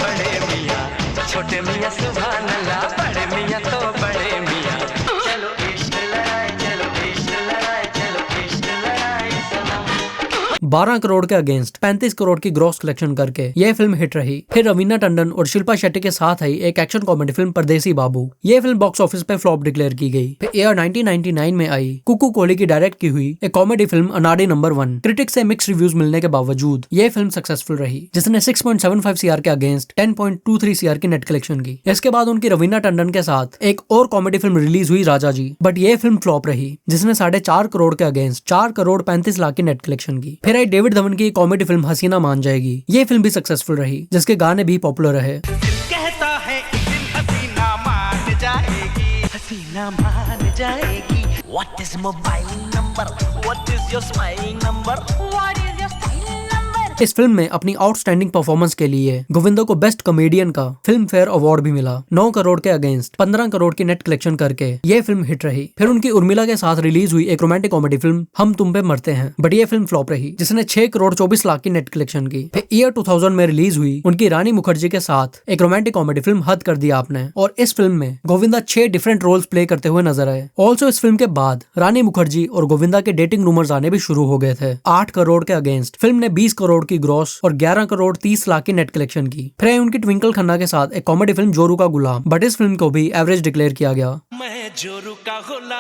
छोटे मियाँ सुभान अल्लाह, बड़े मियाँ तो बड़े मियाँ। चलो इश्क लड़ाई, चलो इश्क लड़ाई, चलो इश्क लड़ाई सनम। 12 करोड़ के अगेंस्ट 35 करोड़ की ग्रॉस कलेक्शन करके यह फिल्म हिट रही। फिर रवीना टंडन और शिल्पा शेट्टी के साथ आई एक एक्शन कॉमेडी फिल्म परदेसी बाबू। यह फिल्म बॉक्स ऑफिस पे फ्लॉप डिक्लेयर की गई। फिर ईयर 1999 में आई कुकू कोहली की डायरेक्ट की हुई एक कॉमेडी फिल्म अनाड़ी नंबर 1। क्रिटिक्स से मिक्स रिव्यूज मिलने के बावजूद यह फिल्म सक्सेसफुल रही, जिसने 6.75 CR के अगेंस्ट 10.23 CR की नेट कलेक्शन की। इसके बाद उनकी रवीना टंडन के साथ एक और कॉमेडी फिल्म रिलीज हुई राजा जी, बट यह फिल्म फ्लॉप रही, जिसने 4.5 करोड़ के अगेंस्ट 4 करोड़ 35 लाख की नेट कलेक्शन की। फिर आई डेविड धवन की कॉमेडी फिल्म हसीना मान जाएगी। ये फिल्म भी सक्सेसफुल रही, जिसके गाने भी पॉपुलर रहे। कहता है एक दिन हसीना मान जाएगी, हसीना मान जाएगी। What is mobile number? What is your smile number? What is your style number? इस फिल्म में अपनी आउटस्टैंडिंग परफॉर्मेंस के लिए गोविंदा को बेस्ट कॉमेडियन का फिल्म फेयर अवार्ड भी मिला। 9 करोड़ के अगेंस्ट 15 करोड़ की नेट कलेक्शन करके ये फिल्म हिट रही। फिर उनकी उर्मिला के साथ रिलीज हुई एक रोमांटिक कॉमेडी फिल्म हम तुम पे मरते हैं, बट ये फिल्म फ्लॉप रही, जिसने 6 करोड़ 24 लाख की नेट कलेक्शन की। फिर ईयर 2000 में रिलीज हुई उनकी रानी मुखर्जी के साथ एक रोमांटिक कॉमेडी फिल्म हद कर दिया आपने, और इस फिल्म में गोविंदा 6 डिफरेंट रोल्स प्ले करते हुए नजर आए। ऑल्सो इस फिल्म के बाद रानी मुखर्जी और गोविंदा के डेटिंग रूमर्स आने भी शुरू हो गए थे। 8 करोड़ के अगेंस्ट फिल्म ने 20 करोड़ की ग्रॉस और 11 करोड़ 30 लाख की नेट कलेक्शन की। फिर आई उनकी ट्विंकल खन्ना के साथ एक कॉमेडी फिल्म जोरू का गुलाम, बट इस फिल्म को भी एवरेज डिक्लेयर किया गया। मैं जोरू का गुलाम,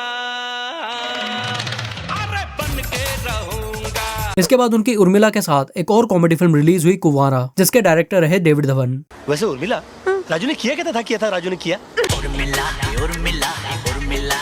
अरे बन के रहूंगा। इसके बाद उनकी उर्मिला के साथ एक और कॉमेडी फिल्म रिलीज हुई कुंवारा, जिसके डायरेक्टर रहे डेविड धवन। वैसे उर्मिला, राजू ने किया क्या था? किया था राजू ने किया। उर्मिला उर्मिला उर्मिला,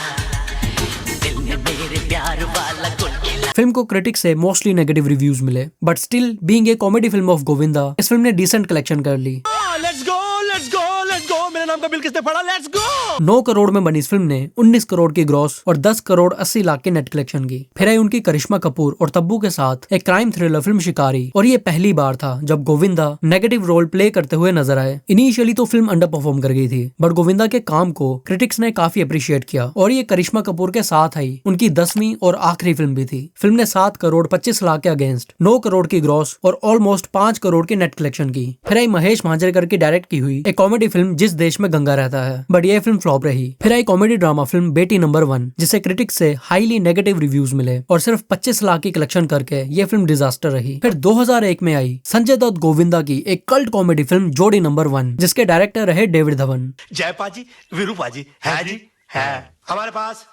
दिल में मेरे प्यार वाला गुलगिला। फिल्म को क्रिटिक्स से मोस्टली नेगेटिव रिव्यूज मिले, but still being a comedy film of Govinda, इस फिल्म ने डिसेंट कलेक्शन कर ली। Let's go let's go let's go, मेरे नाम का बिल किसने पढ़ा? Let's go. 9 करोड़ में बनी इस फिल्म ने 19 करोड़ की ग्रॉस और 10 करोड़ 80 लाख की नेट कलेक्शन की। फिर आई उनकी करिश्मा कपूर और तब्बू के साथ एक क्राइम थ्रिलर फिल्म शिकारी, और ये पहली बार था जब गोविंदा नेगेटिव रोल प्ले करते हुए नजर आए। इनिशियली तो फिल्म अंडर परफॉर्म कर गई थी, बट गोविंदा के काम को क्रिटिक्स ने काफी अप्रिशिएट किया, और ये करिश्मा कपूर के साथ आई उनकी 10वीं और आखिरी फिल्म भी थी। फिल्म ने 7 करोड़ 25 लाख के अगेंस्ट 9 करोड़ की ग्रॉस और ऑलमोस्ट 5 करोड़ की नेट कलेक्शन की। फिर आई महेश मांजरेकर की डायरेक्ट की हुई एक कॉमेडी फिल्म जिस देश में गंगा रहता है, बट ये फिल्म फ्लॉप रही। फिर आई कॉमेडी ड्रामा फिल्म बेटी नंबर 1, जिसे क्रिटिक्स से हाईली नेगेटिव रिव्यूज मिले और सिर्फ 25 लाख की कलेक्शन करके ये फिल्म डिजास्टर रही। फिर 2001 में आई संजय दत्त गोविंदा की एक कल्ट कॉमेडी फिल्म जोड़ी नंबर 1, जिसके डायरेक्टर रहे डेविड धवन। जयपा जी, विरूपा जी, है जी, है। हमारे पास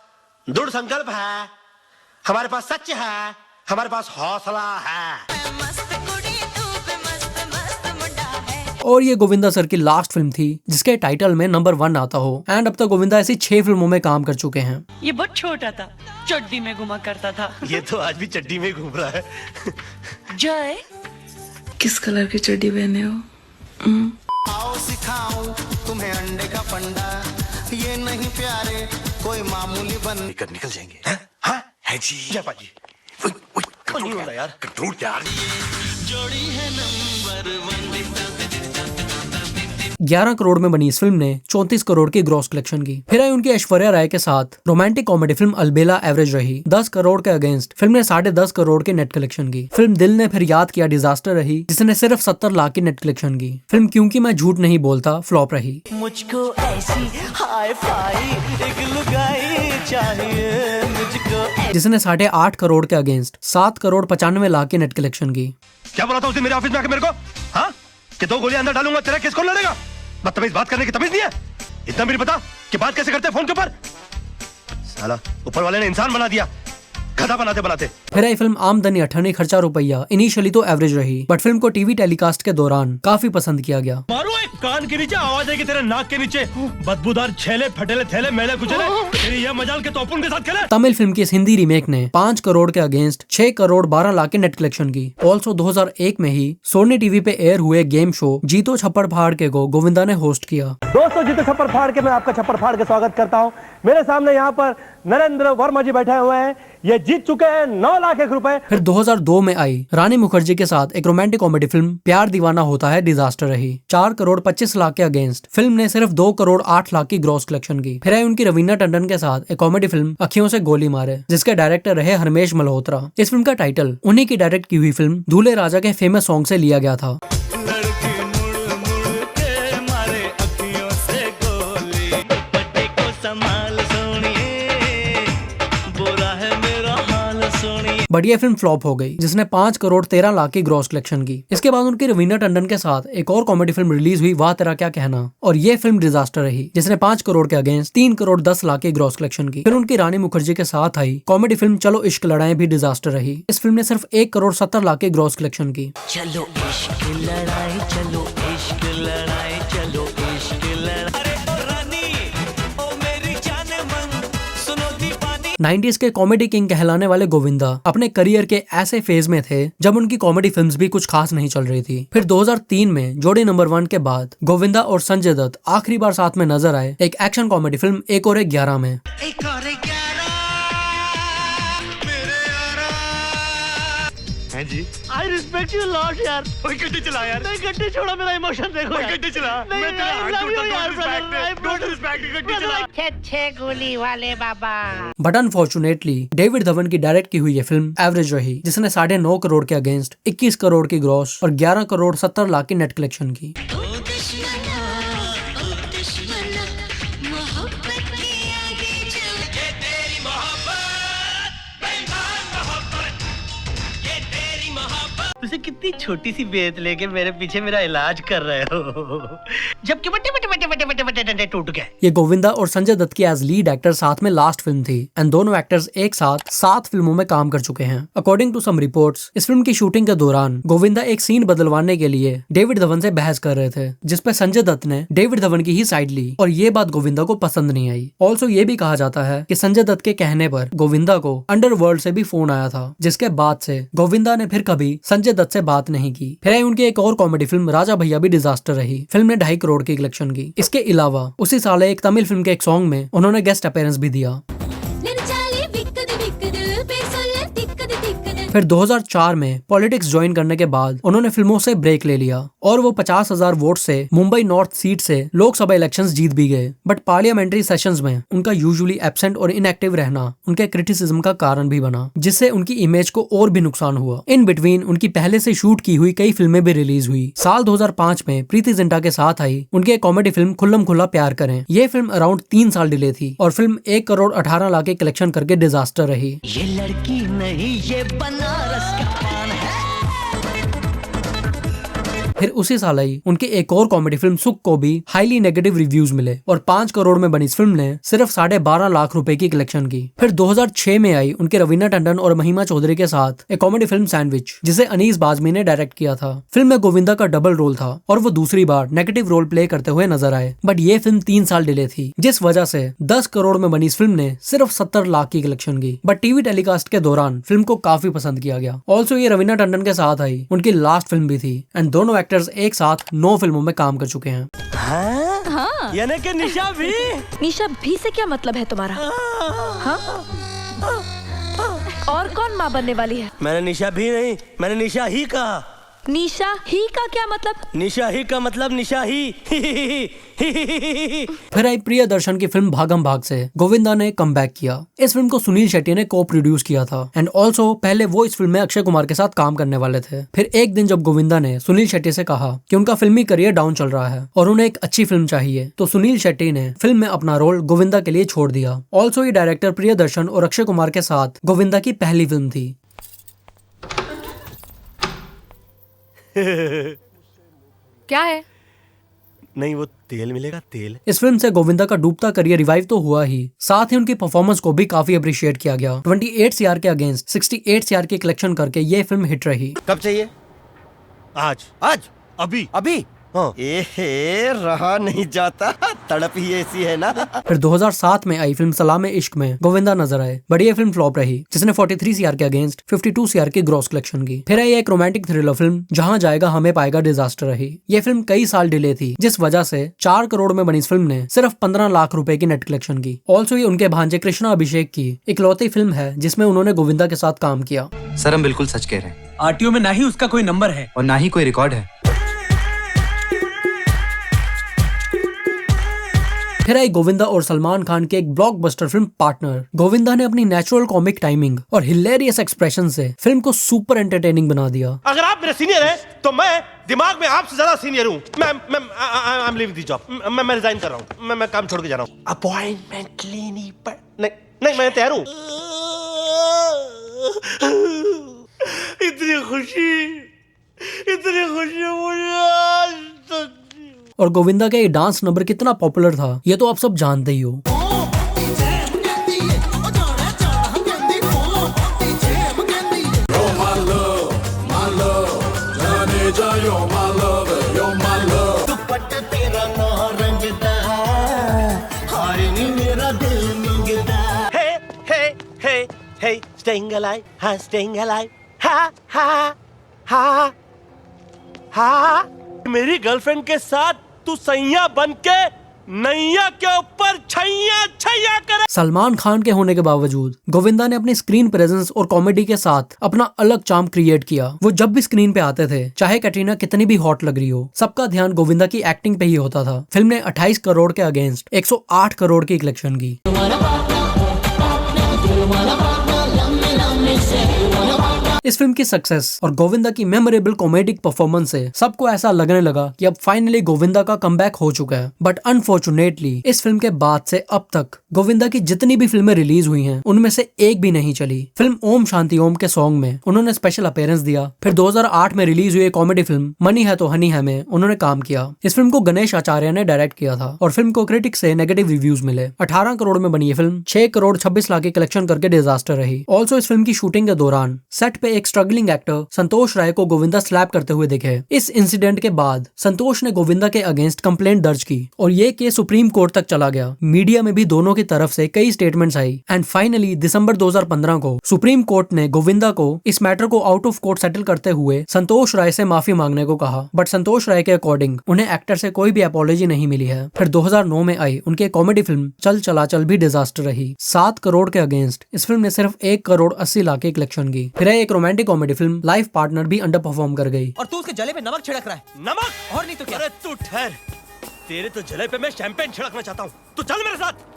दृढ़ संकल्प है, हमारे पास सच है, हमारे पास हौसला है। और ये गोविंदा सर की लास्ट फिल्म थी जिसके टाइटल में नंबर 1 आता हो, एंड अब तक गोविंदा ऐसी 6 फिल्मों में काम कर चुके हैं। ये बहुत छोटा था, चड्डी में घुमा करता था। ये तो आज भी चड्डी में घूम रहा है। जय, किस कलर की चड्डी पहने हो? आओ सिखाऊं तुम्हें अंडे का पंडा, ये नहीं प्यारे कोई मामूली बन निकल जाएंगे। हाँ है जी, जयपा जी। नहीं होता यार, कंट्रोल यार। जोड़ी है नंबर 1। 11 करोड़ में बनी इस फिल्म ने 34 करोड़ की ग्रॉस कलेक्शन की। फिर आई उनकी ऐश्वर्या राय के साथ रोमांटिक कॉमेडी फिल्म अलबेला, एवरेज रही। 10 करोड़ के अगेंस्ट फिल्म ने 10.5 करोड़ की नेट कलेक्शन की। फिल्म दिल ने फिर याद किया डिजास्टर रही, जिसने सिर्फ 70 लाख की नेट कलेक्शन की। फिल्म क्योंकि मैं झूठ नहीं बोलता फ्लॉप रही। मुझको ऐसी हाई फाई एक लुगाई चाहिए मुझको, जिसने 8.5 करोड़ के अगेंस्ट 7 करोड़ 95 लाख की नेट कलेक्शन की। क्या बोला था उस दिन मेरे ऑफिस में आके मेरे को? हाँ, कि 2 गोलियां अंदर डालूंगा, तेरा केस कौन लड़ेगा? बदतमीज बात करने की तमीज नहीं है? इतना भी नहीं पता कि बात कैसे करते हैं फोन के ऊपर? साला ऊपर वाले ने इंसान बना दिया, गधा बनाते बनाते। फिर आई फिल्म आमदनी 18 खर्चा रुपया। इनिशियली तो एवरेज रही, बट फिल्म को टीवी टेलीकास्ट के दौरान काफी पसंद किया गया। मारो एक कान के नीचे, आवाज आएगी तेरे नाक के नीचे। बदबूदार छेले फटेले थैले मेले कुचले, तेरी ये मजाल के तोपुन के साथ खेले। तमिल फिल्म की इस हिंदी रीमेक ने 5 करोड़ के अगेंस्ट 6 करोड़ 12 लाख की नेट कलेक्शन की। ऑल्सो 2001 में ही सोनी टीवी पे एयर हुए गेम शो जीतो छप्पड़ फाड़ के को गोविंदा ने होस्ट किया। दोस्तों, जीतो छप्पड़ फाड़ के मैं आपका छप्पड़ फाड़ के स्वागत करता हूँ। मेरे सामने यहाँ पर नरेंद्र वर्मा जी बैठे हुए हैं। ये जीत चुके हैं 9 लाख रुपए। फिर 2002 में आई रानी मुखर्जी के साथ एक रोमांटिक कॉमेडी फिल्म प्यार दीवाना होता है, डिजास्टर रही। 4 करोड़ 25 लाख के अगेंस्ट फिल्म ने सिर्फ 2 करोड़ 8 लाख की ग्रॉस कलेक्शन की। फिर आई उनकी रवीना टंडन के साथ एक कॉमेडी फिल्म अखियों से गोली मारे, जिसके डायरेक्टर रहे हरमेश मल्होत्रा। इस फिल्म का टाइटल उन्हीं की डायरेक्ट की हुई फिल्म दूल्हे राजा के फेमस सॉन्ग से लिया गया था। बट ये फिल्म फ्लॉप हो गई, जिसने 5 करोड़ 13 लाख की ग्रॉस कलेक्शन की। इसके बाद उनकी रवीना टंडन के साथ एक और कॉमेडी फिल्म रिलीज हुई, वाह तेरा क्या कहना, और ये फिल्म डिजास्टर रही, जिसने 5 करोड़ के अगेंस्ट 3 करोड़ 10 लाख की ग्रॉस कलेक्शन की। फिर उनकी रानी मुखर्जी के साथ आई कॉमेडी फिल्म चलो इश्क लड़ाएं भी डिजास्टर रही। इस फिल्म ने सिर्फ 1 करोड़ 70 लाख की ग्रॉस कलेक्शन की। चलो इश्क लड़ाई, चलो इश्क लड़ाई, चलो इश्क लड़ाई। अरे ओ रानी, ओ मेरी जाने मन, सुनो दीवानी। 90s के कॉमेडी किंग कहलाने वाले गोविंदा अपने करियर के ऐसे फेज में थे जब उनकी कॉमेडी फिल्म्स भी कुछ खास नहीं चल रही थी। फिर 2003 में जोड़ी नंबर 1 के बाद गोविंदा और संजय दत्त आखिरी बार साथ में नजर आए एक एक्शन कॉमेडी फिल्म एक और 11 में। एक और 11 हैं जी? I respect you a lot यार। ओए गड्डी चला यार। नहीं गड्डी छोड़ो, मेरा इमोशन देखो यार। गड्डी चला। नहीं, मैं तेरा I love you यार brother। डोंट रिस्पेक्ट गड्डी चला। छे गोली वाले बाबा। बट अनफॉर्चुनेटली डेविड धवन की डायरेक्ट की हुई ये फिल्म एवरेज रही, जिसने 9.5 करोड़ के अगेंस्ट 21 करोड़ की ग्रॉस और 11 करोड़ 70 लाख की नेट कलेक्शन की। तुझे कितनी छोटी सी बेत लेके मेरे पीछे मेरा इलाज कर रहे हो, जबकि बटे बटे बटे बटे बटे बटे डंडे टूट गए। ये गोविंदा और संजय दत्त की एज लीड एक्टर साथ में लास्ट फिल्म थी एंड दोनों एक्टर्स एक साथ 7 फिल्मों में काम कर चुके हैं। अकॉर्डिंग टू सम रिपोर्ट्स, इस फिल्म की शूटिंग के दौरान गोविंदा एक सीन बदलवाने के लिए डेविड धवन से बहस कर रहे थे, जिसपे संजय दत्त ने डेविड धवन की ही साइड ली और ये बात गोविंदा को पसंद नहीं आई। ऑल्सो ये भी कहा जाता है कि संजय दत्त के कहने पर गोविंदा को अंडरवर्ल्ड से भी फोन आया था, जिसके बाद से गोविंदा ने फिर कभी संजय दत्त से बात नहीं की। फिर आई उनकी एक और कॉमेडी फिल्म राजा भैया भी डिजास्टर रही। फिल्म ने 2.5 करोड़ की कलेक्शन की। इसके अलावा उसी साल एक तमिल फिल्म के एक सॉन्ग में उन्होंने गेस्ट अपीयरेंस भी दिया। फिर 2004 में पॉलिटिक्स ज्वाइन करने के बाद उन्होंने फिल्मों से ब्रेक ले लिया और वो 50,000 वोट से मुंबई नॉर्थ सीट से लोकसभा इलेक्शंस जीत भी गए। बट पार्लियामेंट्री सेशंस में उनका यूजुअली एब्सेंट और इनएक्टिव रहना उनके क्रिटिसिज्म का कारण भी बना, जिससे उनकी इमेज को और भी नुकसान हुआ। इन बिटवीन उनकी पहले से शूट की हुई कई फिल्में भी रिलीज हुई। साल 2005 में प्रीति जिंटा के साथ आई उनकी एक कॉमेडी फिल्म खुल्लम खुल्ला प्यार करें। ये फिल्म अराउंड 3 साल डिले थी और फिल्म 1 करोड़ 18 लाख की कलेक्शन करके डिजास्टर रही। ये लड़की नहीं, ये बनारस का पान है। फिर उसी साल आई उनकी एक और कॉमेडी फिल्म सुख को भी हाईली नेगेटिव रिव्यूज मिले और 5 करोड़ में बनी इस फिल्म ने सिर्फ 12.5 लाख रुपए की कलेक्शन की। फिर 2006 में आई उनके रवीना टंडन और महिमा चौधरी के साथ एक कॉमेडी फिल्म सैंडविच, जिसे अनीस बाज़मी ने डायरेक्ट किया था। फिल्म में गोविंदा का डबल रोल था और वो दूसरी बार नेगेटिव रोल प्ले करते हुए नजर आए। बट ये फिल्म 3 साल डिले थी, जिस वजह से 10 करोड़ में बनी इस फिल्म ने सिर्फ 70 लाख की कलेक्शन की। बट टीवी टेलीकास्ट के दौरान फिल्म को काफी पसंद किया गया। ऑल्सो ये रवीना टंडन के साथ आई उनकी लास्ट फिल्म भी थी एंड दोनों एक्टर्स एक साथ 9 फिल्मों में काम कर चुके हैं। हाँ? यानी कि निशा भी? निशा भी से क्या मतलब है तुम्हारा? हाँ? और कौन माँ बनने वाली है? मैंने निशा भी नहीं, मैंने निशा ही कहा। निशा ही का क्या मतलब? निशा ही का मतलब निशा ही। फिर आई प्रियदर्शन की फिल्म भागम भाग से गोविंदा ने कमबैक किया। इस फिल्म को सुनील शेट्टी ने को प्रोड्यूस किया था एंड ऑल्सो पहले वो इस फिल्म में अक्षय कुमार के साथ काम करने वाले थे। फिर एक दिन जब गोविंदा ने सुनील शेट्टी से कहा कि उनका फिल्मी करियर डाउन चल रहा है और उन्हें एक अच्छी फिल्म चाहिए, तो सुनील शेट्टी ने फिल्म में अपना रोल गोविंदा के लिए छोड़ दिया। ऑल्सो ये डायरेक्टर प्रियदर्शन और अक्षय कुमार के साथ गोविंदा की पहली फिल्म थी। क्या है? नहीं, वो तेल मिलेगा, तेल। इस फिल्म से गोविंदा का डूबता करियर रिवाइव तो हुआ ही, साथ ही उनकी परफॉर्मेंस को भी काफी अप्रिशिएट किया गया। 28 CR के अगेंस्ट 68 CR की कलेक्शन करके ये फिल्म हिट रही। कब चाहिए? आज। आज? अभी? अभी? हाँ। रहा नहीं जाता, तड़प ही ऐसी है ना। फिर 2007 में आई फिल्म सलाम इश्क में गोविंदा नजर आए, बट ये फिल्म फ्लॉप रही, जिसने 43 CR के अगेंस्ट 52 CR की ग्रॉस कलेक्शन की। फिर आई एक रोमांटिक थ्रिलर फिल्म जहां जाएगा हमें पाएगा, डिजास्टर रही। ये फिल्म कई साल डिले थी, जिस वजह से 4 करोड़ में बनी इस फिल्म ने सिर्फ 15 लाख रुपए की नेट कलेक्शन की। ऑल्सो ये उनके भांजे कृष्णा अभिषेक की इकलौती फिल्म है जिसमें उन्होंने गोविंदा के साथ काम किया। सर हम बिल्कुल सच कह रहे हैं। आरटीओ में ना ही उसका कोई नंबर है और ना ही कोई रिकॉर्ड है। फिर आई गोविंदा और सलमान खान की एक ब्लॉकबस्टर फिल्म पार्टनर। गोविंदा ने अपनी नेचुरल कॉमिक टाइमिंग और हिलेरियस एक्सप्रेशन से फिल्म को सुपर एंटरटेनिंग बना दिया। अगर आप मेरे सीनियर हैं तो मैं दिमाग में आपसे ज्यादा सीनियर हूँ। I am leaving the job. मैं रिजाइन कर रहा हूँ। मैं काम छोड़ के जा रहा हूँ। अपॉइंटमेंट लेनी नहीं, मैं तैयार हूँ। इतनी खुशी मुझे आज तक। और गोविंदा का ये डांस नंबर कितना पॉपुलर था ये तो आप सब जानते ही हो। Hey, staying alive, staying alive, ha. मेरी गर्लफ्रेंड के साथ तू सैया बन के नैया के ऊपर छैया करे। सलमान खान के होने के बावजूद गोविंदा ने अपनी स्क्रीन प्रेजेंस और कॉमेडी के साथ अपना अलग चार्म क्रिएट किया। वो जब भी स्क्रीन पे आते थे, चाहे कैटरीना कितनी भी हॉट लग रही हो, सबका ध्यान गोविंदा की एक्टिंग पे ही होता था। फिल्म ने 28 करोड़ के अगेंस्ट 108 करोड़ की कलेक्शन की। इस फिल्म की सक्सेस और गोविंदा की मेमोरेबल कॉमेडिक परफॉर्मेंस से सबको ऐसा लगने लगा कि अब फाइनली गोविंदा का कमबैक हो चुका है। बट अनफॉर्चुनेटली इस फिल्म के बाद से अब तक गोविंदा की जितनी भी फिल्में रिलीज हुई हैं, उनमें से एक भी नहीं चली। फिल्म ओम शांति ओम के सॉन्ग में उन्होंने स्पेशल अपीयरेंस दिया। फिर 2008 में रिलीज हुई कॉमेडी फिल्म मनी है तो हनी है में उन्होंने काम किया। इस फिल्म को गणेश आचार्य ने डायरेक्ट किया था और फिल्म को क्रिटिक से नेगेटिव रिव्यूज मिले। 18 करोड़ में बनी ये फिल्म 6 करोड़ 26 लाख की कलेक्शन करके डिजास्टर रही। ऑल्सो इस फिल्म की शूटिंग के दौरान सेट पे एक स्ट्रगलिंग एक्टर संतोष राय को गोविंदा स्लैप करते हुए दिखे। इस इंसिडेंट के बाद संतोष ने गोविंदा के अगेंस्ट कंप्लेंट दर्ज की और ये केस सुप्रीम कोर्ट तक चला गया। मीडिया में भी दोनों की तरफ से कई स्टेटमेंट्स आई एंड फाइनली दिसंबर 2015 को सुप्रीम कोर्ट ने गोविंदा को इस मैटर को आउट ऑफ कोर्ट सेटल करते हुए संतोष राय से माफी मांगने को कहा। बट संतोष राय के अकॉर्डिंग उन्हें एक्टर से कोई भी अपॉलॉजी नहीं मिली है। फिर 2009 में आई उनकी कॉमेडी फिल्म चल चला चल भी डिजास्टर रही। 7 करोड़ के अगेंस्ट इस फिल्म ने सिर्फ 1 करोड़ 80 लाख की कलेक्शन की। फिर एक romantic comedy film life partner भी अंडर परफॉर्म कर गई। और तू उसके जले पे नमक छिड़क रहा है। नमक और नहीं तो क्या? अरे तू ठहर, तेरे तो जले पे मैं शैंपेन छिड़कना चाहता हूँ। तू चल मेरे साथ।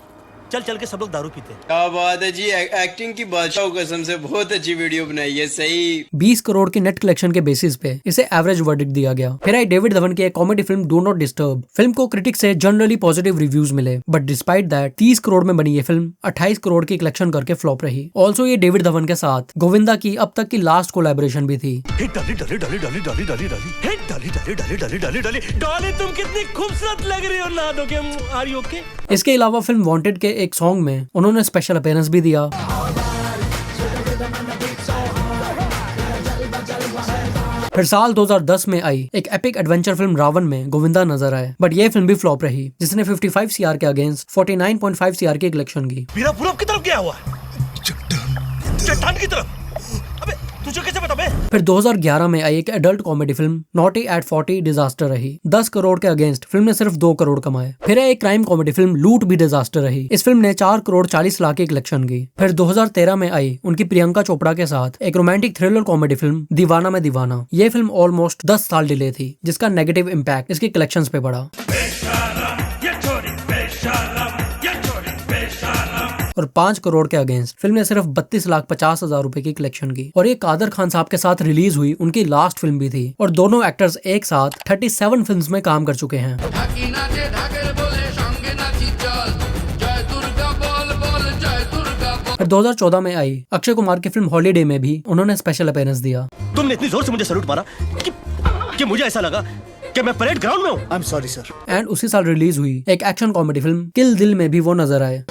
चल के सब लोग दारू पीते हैं। क्या बात है जी, एक्टिंग की बादशाह कसम से बहुत अच्छी वीडियो बनाई है। सही 20 करोड़ की नेट कलेक्शन के बेसिस पे इसे एवरेज वर्डिक्ट दिया गया। फिर आई डेविड धवन की एक comedy film do not disturb. Film को क्रिटिक से जनरली पॉजिटिव रिव्यूज मिले। बट डिस्पाइट दैट 30 करोड़ में बनी ये फिल्म 28 करोड़ की कलेक्शन करके फ्लॉप रही। ऑल्सो ये डेविड धवन के साथ गोविंदा की अब तक की लास्ट कोलैबोरेशन भी थी। डॉली तुम कितनी खूबसूरत लग रही हो नादो के। Are you okay? इसके अलावा फिल्म वांटेड के एक सॉन्ग में उन्होंने स्पेशल अपीयरेंस भी दिया। फिर साल 2010 में आई एक एपिक एडवेंचर फिल्म रावण में गोविंदा नजर आए। बट ये फिल्म भी फ्लॉप रही जिसने 55 सीआर के अगेंस्ट 49.5 सीआर की कलेक्शन की। मेरा पूरब की तरफ गया हुआ चट्टान की तरफ। अबे तुझे कैसे पता बे? फिर 2011 में आई एक adult comedy film naughty at 40 disaster रही। 10 करोड़ के अगेंस्ट फिल्म ने सिर्फ 2 करोड़ कमाए। फिर एक क्राइम कॉमेडी फिल्म लूट भी डिजास्टर रही। इस फिल्म ने 4 करोड़ 40 लाख की कलेक्शन की। फिर 2013 में आई उनकी प्रियंका चोपड़ा के साथ एक रोमांटिक थ्रिलर कॉमेडी फिल्म दीवाना में दीवाना। ये फिल्म ऑलमोस्ट 10 साल डिले थी जिसका नेगेटिव इम्पैक्ट इसकी कलेक्शंस पे पड़ा। और 5 करोड़ के अगेंस्ट फिल्म ने सिर्फ 32,50,000 रुपए की कलेक्शन की। और ये कादर खान साहब के साथ रिलीज हुई उनकी लास्ट फिल्म भी थी। और दोनों एक्टर्स एक साथ 37 फिल्म्स में काम कर चुके हैं। फिर 2014 में आई अक्षय कुमार की फिल्म हॉलीडे में भी उन्होंने स्पेशल अपीयरेंस दिया। तुमने इतनी जोर से मुझे सैल्यूट मारा कि मुझे ऐसा लगा कि मैं परेड ग्राउंड में हूँ। I am sorry sir. And उसी साल रिलीज हुई एक एक्शन कॉमेडी फिल्म किल दिल में भी वो नजर आए।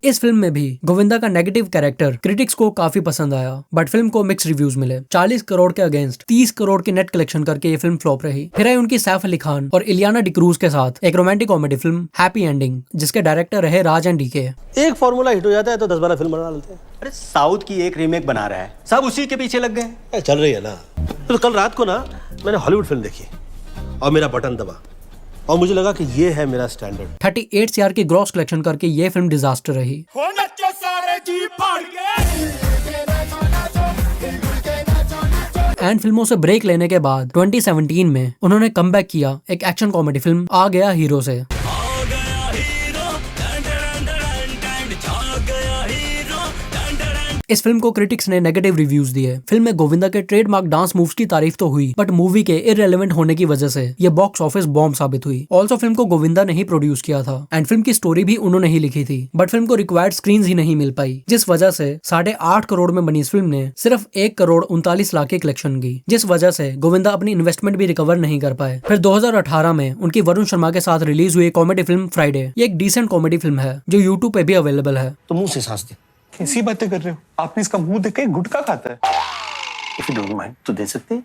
इस फिल्म में भी गोविंदा का नेगेटिव कैरेक्टर क्रिटिक्स को काफी पसंद आया। बट फिल्म को मिक्स रिव्यूज मिले। 40 करोड़ के अगेंस्ट 30 करोड़ की नेट कलेक्शन करके ये फिल्म फ्लॉप रही। फिर आई उनकी सैफ अली खान और इलियाना डिक्रूज के साथ एक romantic comedy film happy ending जिसके डायरेक्टर रहे राज एंड डीके। एक फॉर्मूला हिट हो जाता है तो 10-12 फिल्म बना लेते हैं। अरे साउथ की एक रीमेक बना रहा है, सब उसी के पीछे लग गए। चल रही है ना। तो कल रात को ना मैंने हॉलीवुड फिल्म देखी और मेरा बटन दबा और मुझे लगा कि ये है मेरा स्टैंडर्ड। 38 सीआर की ग्रॉस कलेक्शन करके ये फिल्म डिजास्टर रही। एंड फिल्मों से ब्रेक लेने के बाद 2017 में उन्होंने कमबैक किया एक एक्शन कॉमेडी फिल्म आ गया हीरो से। इस फिल्म को क्रिटिक्स ने नेगेटिव रिव्यूज दिए। फिल्म में गोविंदा के ट्रेडमार्क डांस मूव्स की तारीफ तो हुई, बट मूवी के इररिलेवेंट होने की वजह से ये बॉक्स ऑफिस बॉम्ब साबित हुई। ऑल्सो फिल्म को गोविंदा ने ही प्रोड्यूस किया था एंड फिल्म की स्टोरी भी उन्होंने ही लिखी थी, बट फिल्म को रिक्वायर्ड स्क्रीन ही नहीं मिल पाई, जिस वजह से 8.5 करोड़ में बनी इस फिल्म ने सिर्फ 1 करोड़ 39 लाख की कलेक्शन की, जिस वजह से गोविंदा अपनी इन्वेस्टमेंट भी रिकवर नहीं कर पाए। फिर 2018 में उनकी वरुण शर्मा के साथ रिलीज हुई कॉमेडी फिल्म फ्राइडे। ये एक डिसेंट कॉमेडी फिल्म है जो यूट्यूब पे भी अवेलेबल है। तो मुंह से सांस दे। कैसी बातें कर रहे हो? आपने इसका मुंह देख के गुटखा खाता है। If you don't mind, तो दे सकते हैं?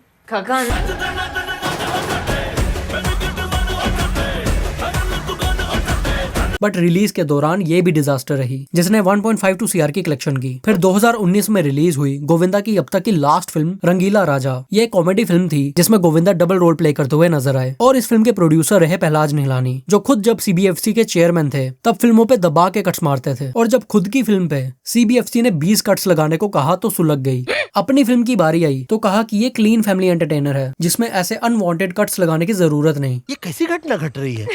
बट रिलीज के दौरान ये भी डिजास्टर रही, जिसने 1.52 CR की कलेक्शन की। फिर 2019 में रिलीज हुई गोविंदा की अब तक की लास्ट फिल्म रंगीला राजा। ये कॉमेडी फिल्म थी जिसमें गोविंदा डबल रोल प्ले करते हुए नजर आए, और इस फिल्म के प्रोड्यूसर रहे पहलाज निहलानी, जो खुद जब CBFC के चेयरमैन थे तब फिल्मों पे दबा के कट्स मारते थे, और जब खुद की फिल्म पे CBFC ने 20 कट्स लगाने को कहा तो सुलग गई। अपनी फिल्म की बारी आई तो कहा कि ये क्लीन फैमिली एंटरटेनर है जिसमें ऐसे अनवांटेड कट्स लगाने की जरूरत नहीं। ये कैसी घटना घट रही है?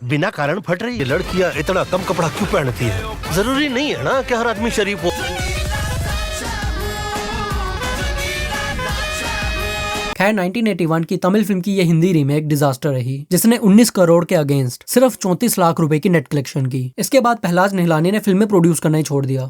बिना कारण फट रही है। लड़कियां इतना कम कपड़ा क्यों पहनती है? जरूरी नहीं है ना कि हर आदमी शरीफ हो। खैर 1981 की तमिल फिल्म की ये हिंदी रीमेक डिजास्टर रही, जिसने 19 करोड़ के अगेंस्ट सिर्फ 34 लाख रुपए की नेट कलेक्शन की। इसके बाद पहलाज निहलानी ने फिल्में प्रोड्यूस करना ही छोड़ दिया।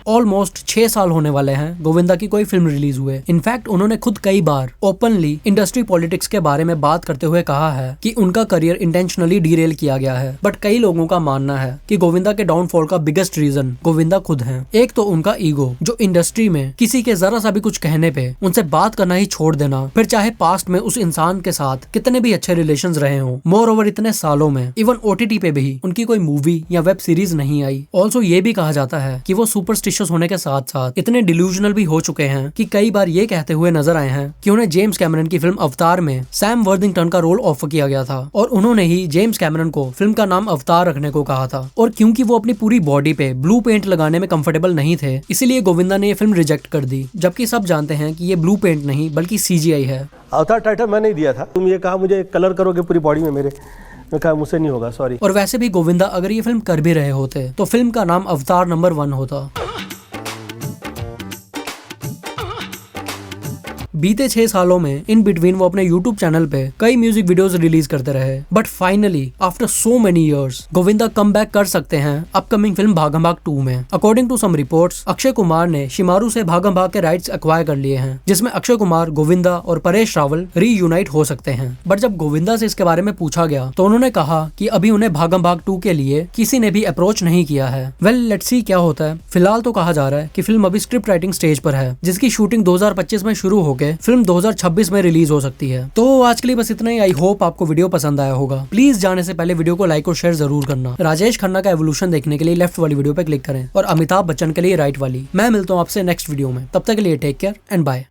ऑलमोस्ट 6 साल होने वाले हैं गोविंदा की कोई फिल्म रिलीज हुए। इनफैक्ट उन्होंने खुद कई बार ओपनली इंडस्ट्री पॉलिटिक्स के बारे में बात करते हुए कहा है कि उनका करियर इंटेंशनली डीरेल किया गया है। बट कई लोगों का मानना है कि गोविंदा के डाउनफॉल का बिगेस्ट रीजन गोविंदा खुद हैं। एक तो उनका ईगो, जो इंडस्ट्री में किसी के जरा सा भी कुछ कहने पे उनसे बात करना ही छोड़ देना, फिर चाहे पास्ट में उस इंसान के साथ कितने भी अच्छे रिलेशंस रहे हों। मोर ओवर इतने सालों में इवन OTT पे भी उनकी कोई मूवी या वेब सीरीज नहीं आई। ऑल्सो ये भी कहा जाता है कि वो सुपरस्टिशियस होने के साथ साथ इतने डिल्यूजनल भी हो चुके हैं कि कई बार ये कहते हुए नजर आए हैं कि उन्हें जेम्स कैमरन की फिल्म अवतार में सैम वर्थिंगटन का रोल ऑफर किया गया था, और उन्होंने ही जेम्स कैमरन को फिल्म का नाम अवतार रखने को कहा था। और क्योंकि वो अपनी पूरी बॉडी पे ब्लू पेंट लगाने में कंफर्टेबल नहीं थे, इसीलिए गोविंदा ने ये फिल्म रिजेक्ट कर दी, जबकि सब जानते हैं कि ये ब्लू पेंट नहीं बल्कि CGI है। अवतार टाइटल मैं नहीं दिया था, तुम ये कहा मुझे कलर करोगे पूरी बॉडी में मेरे, मैं कहा मुझसे नहीं होगा, सॉरी। और वैसे भी गोविंदा अगर ये फिल्म कर भी रहे होते तो फिल्म का नाम अवतार नंबर 1 होता। बीते 6 सालों में इन बिटवीन वो अपने YouTube चैनल पे कई म्यूजिक वीडियोस रिलीज करते रहे, but finally after so many years Govinda come back कर सकते हैं अपकमिंग फिल्म भागम भाग 2 में। According to some reports, Akshay Kumar ने शिमारू से भागम भाग के राइट्स एक्वायर कर लिए हैं, जिसमें अक्षय कुमार, गोविंदा और परेश रावल रीयूनाइट हो सकते हैं। बट जब गोविंदा से इसके बारे में पूछा गया तो उन्होंने कहा कि अभी उन्हें भागम भाग 2 के लिए किसी ने भी अप्रोच नहीं किया है। वेल लेट्स सी क्या होता है। फिलहाल तो कहा जा रहा है कि फिल्म अभी स्क्रिप्ट राइटिंग स्टेज पर है, जिसकी शूटिंग 2025 में शुरू होकर फिल्म 2026 में रिलीज हो सकती है। तो आज के लिए बस इतना ही। आई होप आपको वीडियो पसंद आया होगा। प्लीज जाने से पहले वीडियो को लाइक और शेयर जरूर करना। राजेश खन्ना का एवोल्यूशन देखने के लिए लेफ्ट वाली वीडियो पे क्लिक करें और अमिताभ बच्चन के लिए राइट वाली। मैं मिलता हूँ आपसे नेक्स्ट वीडियो में, तब तक के लिए टेक केयर एंड बाय।